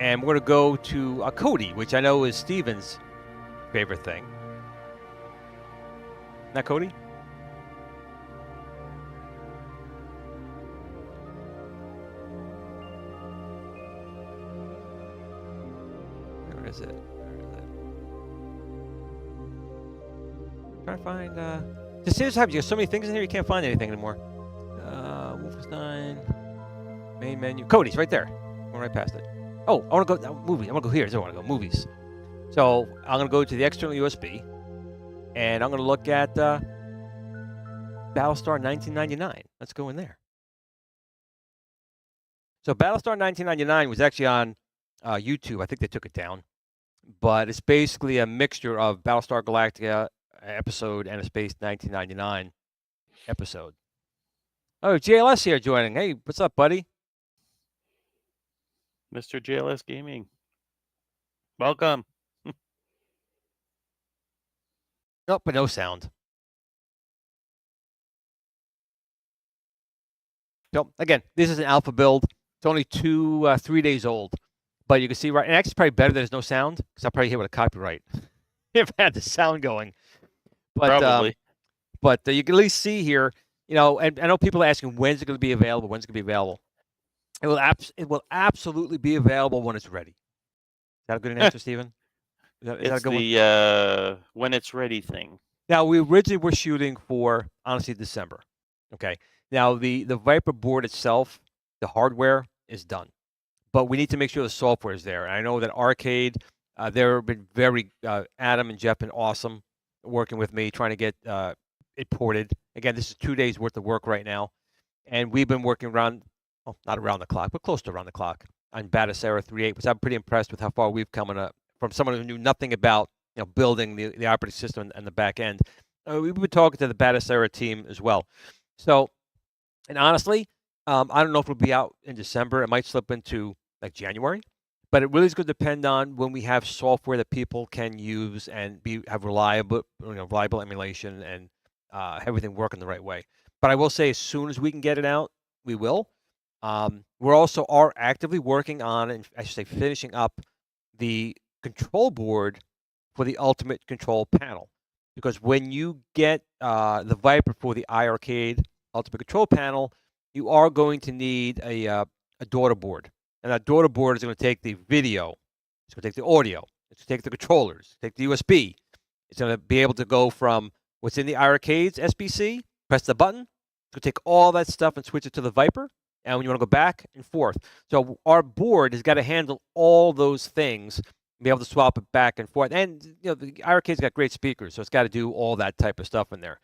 And we're going to go to Cody, which I know is Steven's favorite thing. Not Cody? Where is it? Trying to find, just see this happens. You have so many things in here, you can't find anything anymore. Wolfenstein, main menu. Cody's right there. Going right past it. Oh, I want to go, movies. I want to go here. I want to go movies. So I'm going to go to the external USB, and I'm going to look at Battlestar 1999. Let's go in there. So Battlestar 1999 was actually on YouTube. I think they took it down. But it's basically a mixture of Battlestar Galactica episode and a Space 1999 episode. Oh, JLS here joining. Hey, what's up, buddy? Mr. JLS Gaming. Welcome. Nope, but no sound. So again, this is an alpha build. It's only 3 days old. But you can see right, and actually it's probably better that there's no sound, because I'll probably hit with a copyright if I had the sound going. But, Probably. But you can at least see here, you know, and I know people are asking, when's it going to be available? When's it going to be available? It will absolutely be available when it's ready. Is that a good answer, Stephen? Is that It's a good one? the when it's ready thing. Now, we originally were shooting for, honestly, December. Okay. Now, the Viper board itself, the hardware is done. But we need to make sure the software is there. And I know that Arcade, they've been very, Adam and Jeff been awesome working with me, trying to get it ported. Again, this is 2 days worth of work right now. And we've been working around, well, not around the clock, but close to around the clock on Battlestar 3.8, which I'm pretty impressed with how far we've come from someone who knew nothing about building the operating system and the back end. We've been talking to the Battlestar team as well. So, and honestly, I don't know if it'll be out in December. It might slip into like January, but it really is going to depend on when we have software that people can use and have reliable emulation and everything working the right way. But I will say, as soon as we can get it out, we will. We're also actively working on, and I should say, finishing up the control board for the Ultimate Control panel, because when you get the Viper for the iArcade Ultimate Control panel, you are going to need a daughter board. And that daughter board is going to take the video, it's going to take the audio, it's going to take the controllers, take the USB. It's going to be able to go from what's in the iArcade's SBC, press the button, it's going to take all that stuff and switch it to the Viper. And when you want to go back and forth. So our board has got to handle all those things, be able to swap it back and forth. And the iArcade's got great speakers, so it's got to do all that type of stuff in there.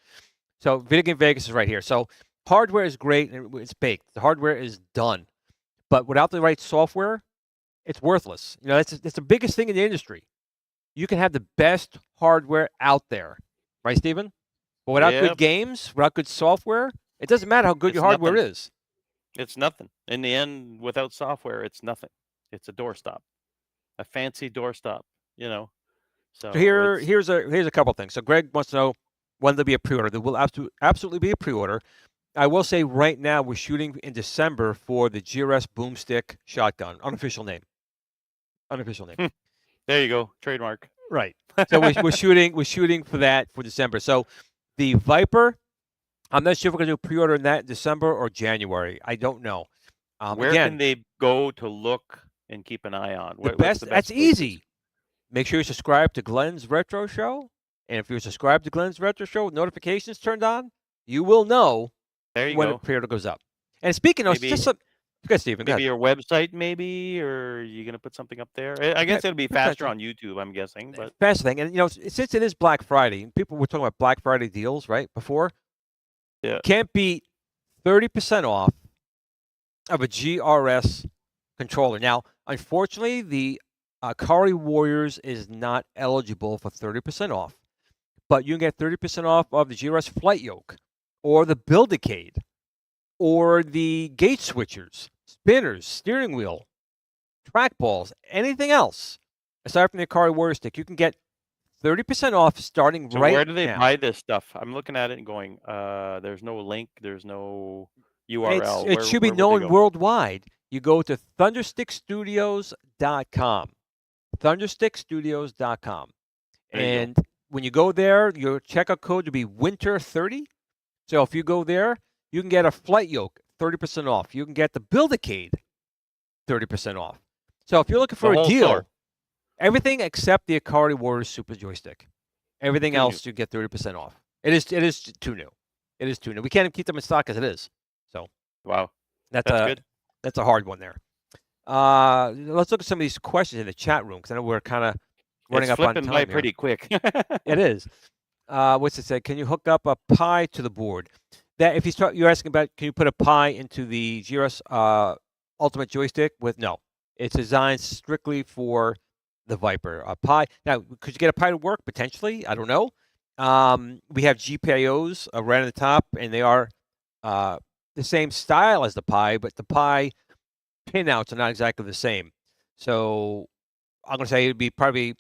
So Video Game Vegas is right here. So hardware is great and it's baked. The hardware is done, but without the right software, it's worthless. That's the biggest thing in the industry. You can have the best hardware out there, right, Steven? But without Yeah, good games, without good software, it doesn't matter how good it's your hardware nothing. is. It's nothing. In the end, without software, it's nothing. It's a doorstop, a fancy doorstop. So So here's a couple things. So Greg wants to know when there'll be a pre-order. There will absolutely be a pre-order. I will say right now we're shooting in December for the GRS Boomstick shotgun. Unofficial name. there you go, trademark. Right. So we're shooting for that for December. So the Viper, I'm not sure if we're gonna do a pre-order in that in December or January. I don't know. Where Again, can they go to look and keep an eye on? the What's best. the That's best places? easy. Make sure you subscribe to Glenn's Retro Show, and if you subscribe to Glenn's Retro Show with notifications turned on, you will know There you when the go. pre-order goes up. And speaking of, Maybe just some. Go ahead, Steven. Go maybe ahead. your website, maybe, or are you gonna put something up there? I guess it'll be faster on YouTube, I'm guessing. But Best thing, and since it is Black Friday, people were talking about Black Friday deals, right? Before, yeah, can't beat 30% off of a GRS controller. Now, unfortunately, the Ikari Warriors is not eligible for 30% off, but you can get 30% off of the GRS Flight Yoke, or the Build-A-Cade, or the gate switchers, spinners, steering wheel, trackballs, anything else aside from the Ikari Warrior stick. You can get 30% off starting so right where do they now. buy this stuff? I'm looking at it and going, there's no link, there's no URL. It should be where would they known go? worldwide. You go to thunderstickstudios.com. Thunderstickstudios.com. There you go. And when you go there, your checkout code will be winter30. So if you go there, you can get a flight yoke 30% off. You can get the Build-A-Cade 30% off. So if you're looking for The a whole deal, store. everything except the Ikari Warriors Super Joystick. Everything Too else you get 30% off. It is too new. It is too new. We can't even keep them in stock as it is. So Wow, that's good. That's a hard one there. Let's look at some of these questions in the chat room because I know we're kind of running It's up on flipping time by here. pretty quick. It is. What's it say? Can you hook up a Pi to the board? That if you're asking about, can you put a Pi into the GRS Ultimate Joystick? No, it's designed strictly for the Viper. A Pi. Now, could you get a Pi to work potentially? I don't know. We have GPIOs right on the top, and they are the same style as the Pi, but the Pi pinouts are not exactly the same. So I'm going to say it'd be probably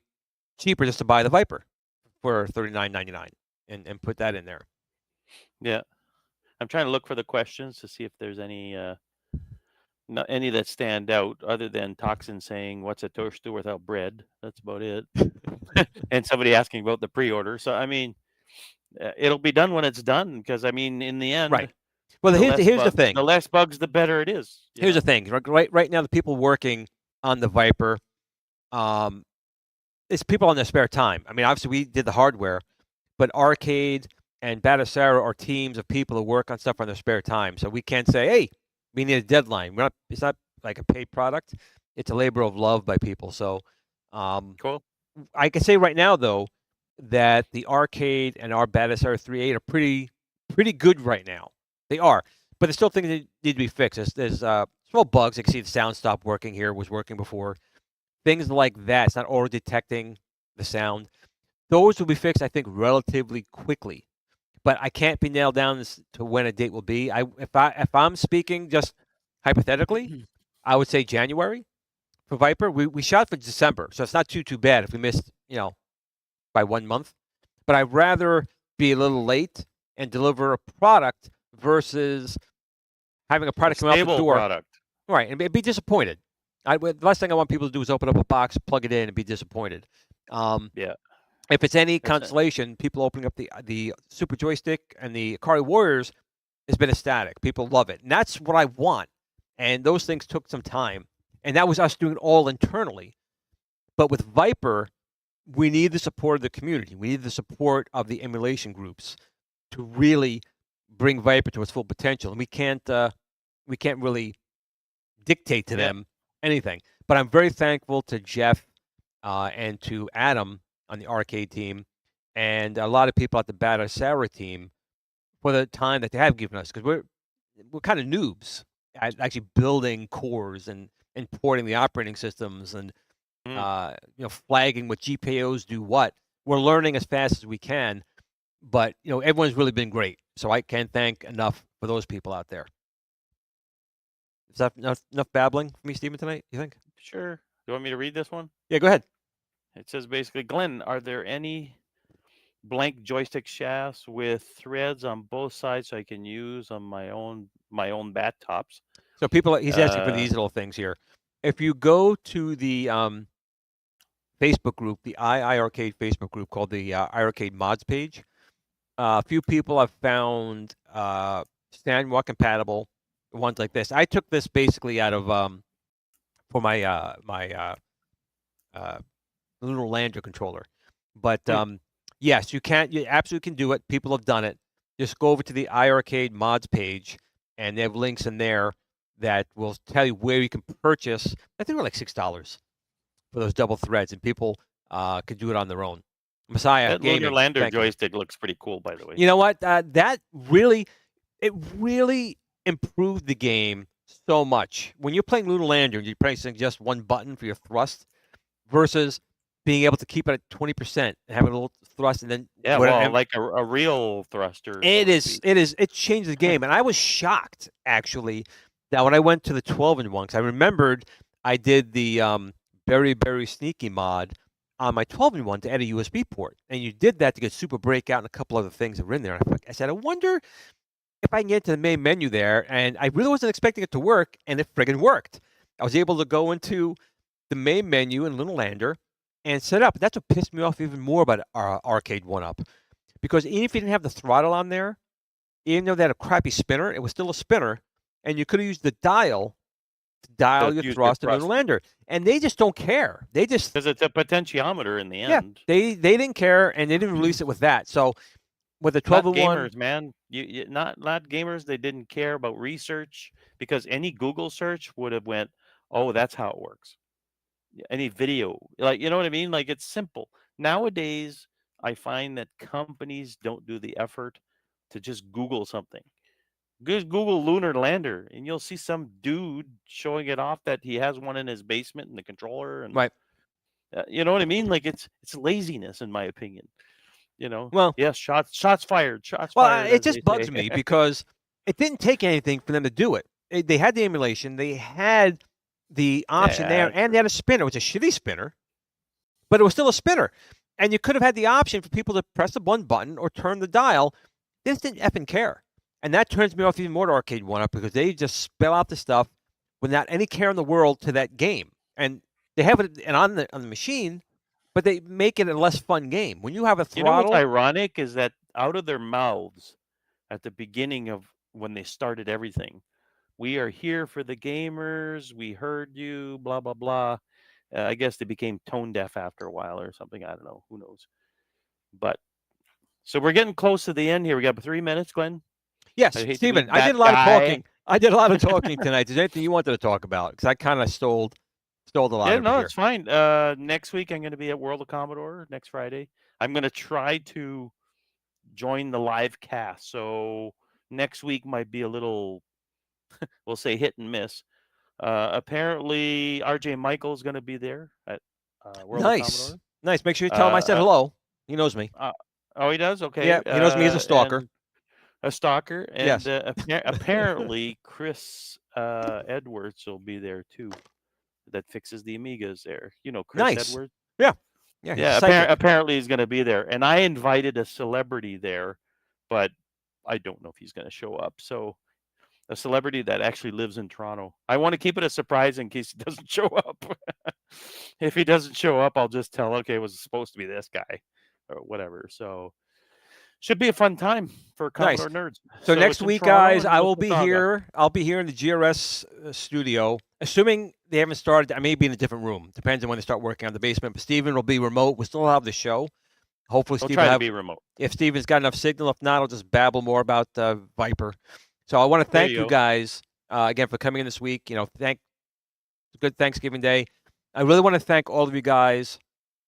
cheaper just to buy the Viper for $39.99 and put that in there. Yeah, I'm trying to look for the questions to see if there's any any that stand out other than Toxin saying, "What's a toaster without bread?" That's about it. And somebody asking about the pre-order. So I mean, it'll be done when it's done because I mean, in the end, Right. Well, here's the thing. The less bugs, the better it is. Here's the thing. Right now, the people working on the Viper, it's people on their spare time. I mean, obviously, we did the hardware, but Arcade and Batasara are teams of people who work on stuff on their spare time. So we can't say, hey, we need a deadline. It's not like a paid product. It's a labor of love by people. So Cool. I can say right now, though, that the Arcade and our Batasara 3.8 are pretty good right now. They are. But there's still things that need to be fixed. There's small bugs. I can see the sound stopped working here, was working before. Things like that. It's not auto-detecting the sound. Those will be fixed, I think, relatively quickly. But I can't be nailed down to when a date will be. If I'm speaking just hypothetically, I would say January for Viper. We shot for December, so it's not too bad if we missed, by 1 month. But I'd rather be a little late and deliver a product versus having a product come out the door. Product. Right, and be disappointed. The last thing I want people to do is open up a box, plug it in, and be disappointed. Yeah. If it's any consolation, people opening up the Super Joystick and the Ikari Warriors has been ecstatic. People love it, and that's what I want. And those things took some time, and that was us doing it all internally. But with Viper, we need the support of the community. We need the support of the emulation groups to really bring Viper to its full potential. And we can't really dictate to them anything. But I'm very thankful to Jeff and to Adam on the Arcade team and a lot of people at the Batasara team for the time that they have given us, because we're kind of noobs at actually building cores and porting the operating systems and flagging what GPIOs do what. We're learning as fast as we can, but everyone's really been great. So I can't thank enough for those people out there. Is that enough babbling for me, Stephen, tonight, you think? Sure. You want me to read this one? Yeah, go ahead. It says basically, Glenn, are there any blank joystick shafts with threads on both sides so I can use on my own bat tops? So he's asking for these little things here. If you go to the Facebook group, the iArcade Facebook group called the iArcade mods page, a few people have found Stanwalk compatible ones like this. I took this basically out of for my Lunar Lander controller, but yes, you absolutely can do it. People have done it. Just go over to the iArcade mods page, and they have links in there that will tell you where you can purchase. I think they're like $6 for those double threads, and people could do it on their own. Messiah That Gaming, Lunar Lander thank you. joystick looks pretty cool, by the way. You know what? That really improved the game so much. When you're playing Lunar Lander and you're pressing just one button for your thrust versus being able to keep it at 20% and having a little thrust and then like a real thruster. It changed the game, and I was shocked actually that when I went to the 12-in-1, because I remembered I did the very, very sneaky mod on my 12-in-1 to add a USB port, and you did that to get Super Breakout and a couple other things that were in there. I said, I wonder if I can get to the main menu there, and I really wasn't expecting it to work, and it friggin' worked. I was able to go into the main menu in Lunar Lander and set it up. That's what pissed me off even more about Arcade 1UP, because even if you didn't have the throttle on there, even though they had a crappy spinner, it was still a spinner, and you could have used the dial to dial your thrust in Lunar Lander, and they just don't care. They just because it's a potentiometer in the end. Yeah, they didn't care, and they didn't release it with that. So with the 12-in-1, gamers, man, you not gamers. They didn't care about research, because any Google search would have went, oh, that's how it works. Any video, like, you know what I mean? Like, it's simple. Nowadays, I find that companies don't do the effort to just Google something. Just Google Lunar Lander, and you'll see some dude showing it off that he has one in his basement and the controller, and right. You know what I mean? Like, it's laziness, in my opinion. Well, yes, shots fired. Shots well, fired. it just bugs me because it didn't take anything for them to do it. They had the emulation, they had the option there, and they had a spinner. It was a shitty spinner, but it was still a spinner. And you could have had the option for people to press the one button or turn the dial. They just didn't effing care. And that turns me off even more to Arcade 1UP, because they just spell out the stuff without any care in the world to that game. And they have it on the machine, but they make it a less fun game. When you have a throttle... You know what's ironic is that out of their mouths at the beginning of when they started everything, we are here for the gamers, we heard you, blah, blah, blah. I guess they became tone deaf after a while or something. I don't know. Who knows? But, so we're getting close to the end here. We got 3 minutes, Glenn. Yes, Stephen, I did a lot of talking. I did a lot of talking tonight. Is there anything you wanted to talk about? Because I kind of stole a lot. Yeah, no, it's fine. Next week I'm going to be at World of Commodore next Friday. I'm going to try to join the live cast. So next week might be a little, we'll say, hit and miss. Apparently, RJ Michael is going to be there at World of Commodore. Nice. Make sure you tell him I said hello. He knows me. Oh, he does? Okay. Yeah, he knows me as a stalker. A stalker, and yes. Apparently Chris Edwards will be there too. That fixes the Amigas there. You know Chris Edwards. Yeah. Apparently he's going to be there, and I invited a celebrity there, but I don't know if he's going to show up. So, a celebrity that actually lives in Toronto. I want to keep it a surprise in case he doesn't show up. If he doesn't show up, I'll just tell, okay, it was supposed to be this guy, or whatever. So. Should be a fun time for Commodore nerds. So next week, guys, I will be here. I'll be here in the GRS studio. Assuming they haven't started, I may be in a different room. Depends on when they start working on the basement. But Steven will be remote. We'll still have the show. Hopefully, Steven will be remote. If Steven's got enough signal. If not, I'll just babble more about Viper. So I want to thank you guys again for coming in this week. Good Thanksgiving Day. I really want to thank all of you guys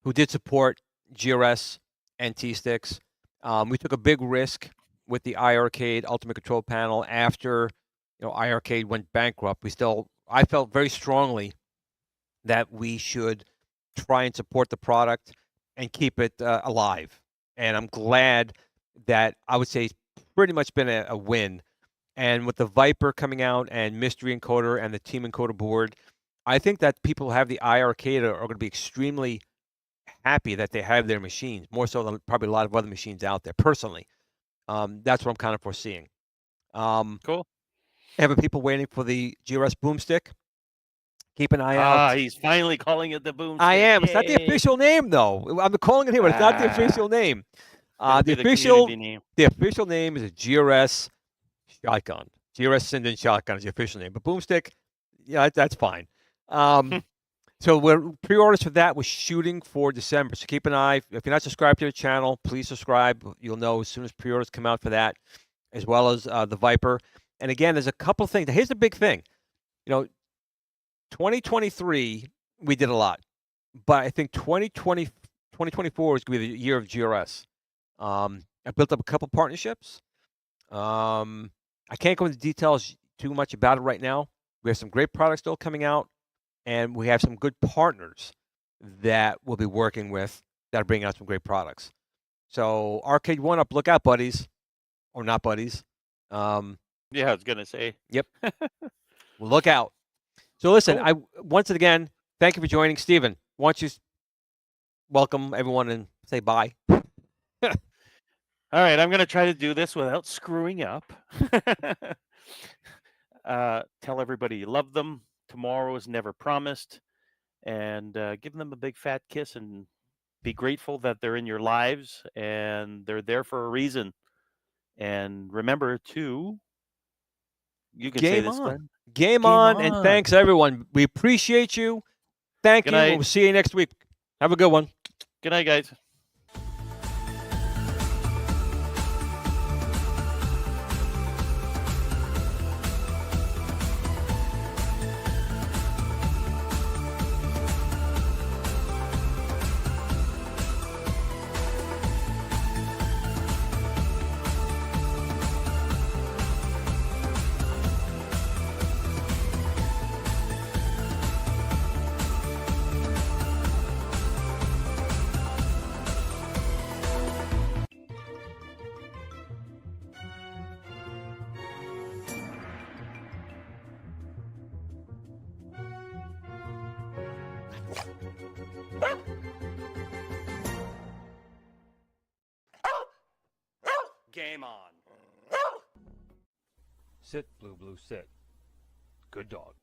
who did support GRS and T-Sticks. We took a big risk with the iArcade Ultimate Control Panel after iArcade went bankrupt. I felt very strongly that we should try and support the product and keep it alive. And I'm glad that I would say it's pretty much been a win. And with the Viper coming out and Mystery Encoder and the Team Encoder board, I think that people who have the iArcade are going to be extremely happy that they have their machines, more so than probably a lot of other machines out there, personally. That's what I'm kind of foreseeing. Cool. Having people waiting for the GRS boomstick. Keep an eye out. He's finally calling it the boomstick. I am. Yay. It's not the official name, though. I'm calling it here, but it's not the official name. The official name is a GRS shotgun. GRS Sinden shotgun is the official name. But boomstick, yeah, that's fine. So we're pre-orders for that. We're shooting for December. So keep an eye. If you're not subscribed to the channel, please subscribe. You'll know as soon as pre-orders come out for that, as well as the Viper. And again, there's a couple of things. Here's the big thing. 2023, we did a lot. But I think 2024 is going to be the year of GRS. I built up a couple partnerships. I can't go into details too much about it right now. We have some great products still coming out, and we have some good partners that we'll be working with that are bringing out some great products. So Arcade 1UP, look out, buddies. Or not buddies. Yeah, I was going to say. Yep. Well, look out. So listen, Cool. once again, thank you for joining. Steven, why don't you welcome everyone and say bye? All right, I'm going to try to do this without screwing up. Tell everybody you love them. Tomorrow is never promised. And give them a big fat kiss and be grateful that they're in your lives and they're there for a reason. And remember to, you can say this, Glenn. Game on, and thanks, everyone. We appreciate you. Thank you. We'll see you next week. Have a good one. Good night, guys. Game on. Sit, Blue, sit. Good dog.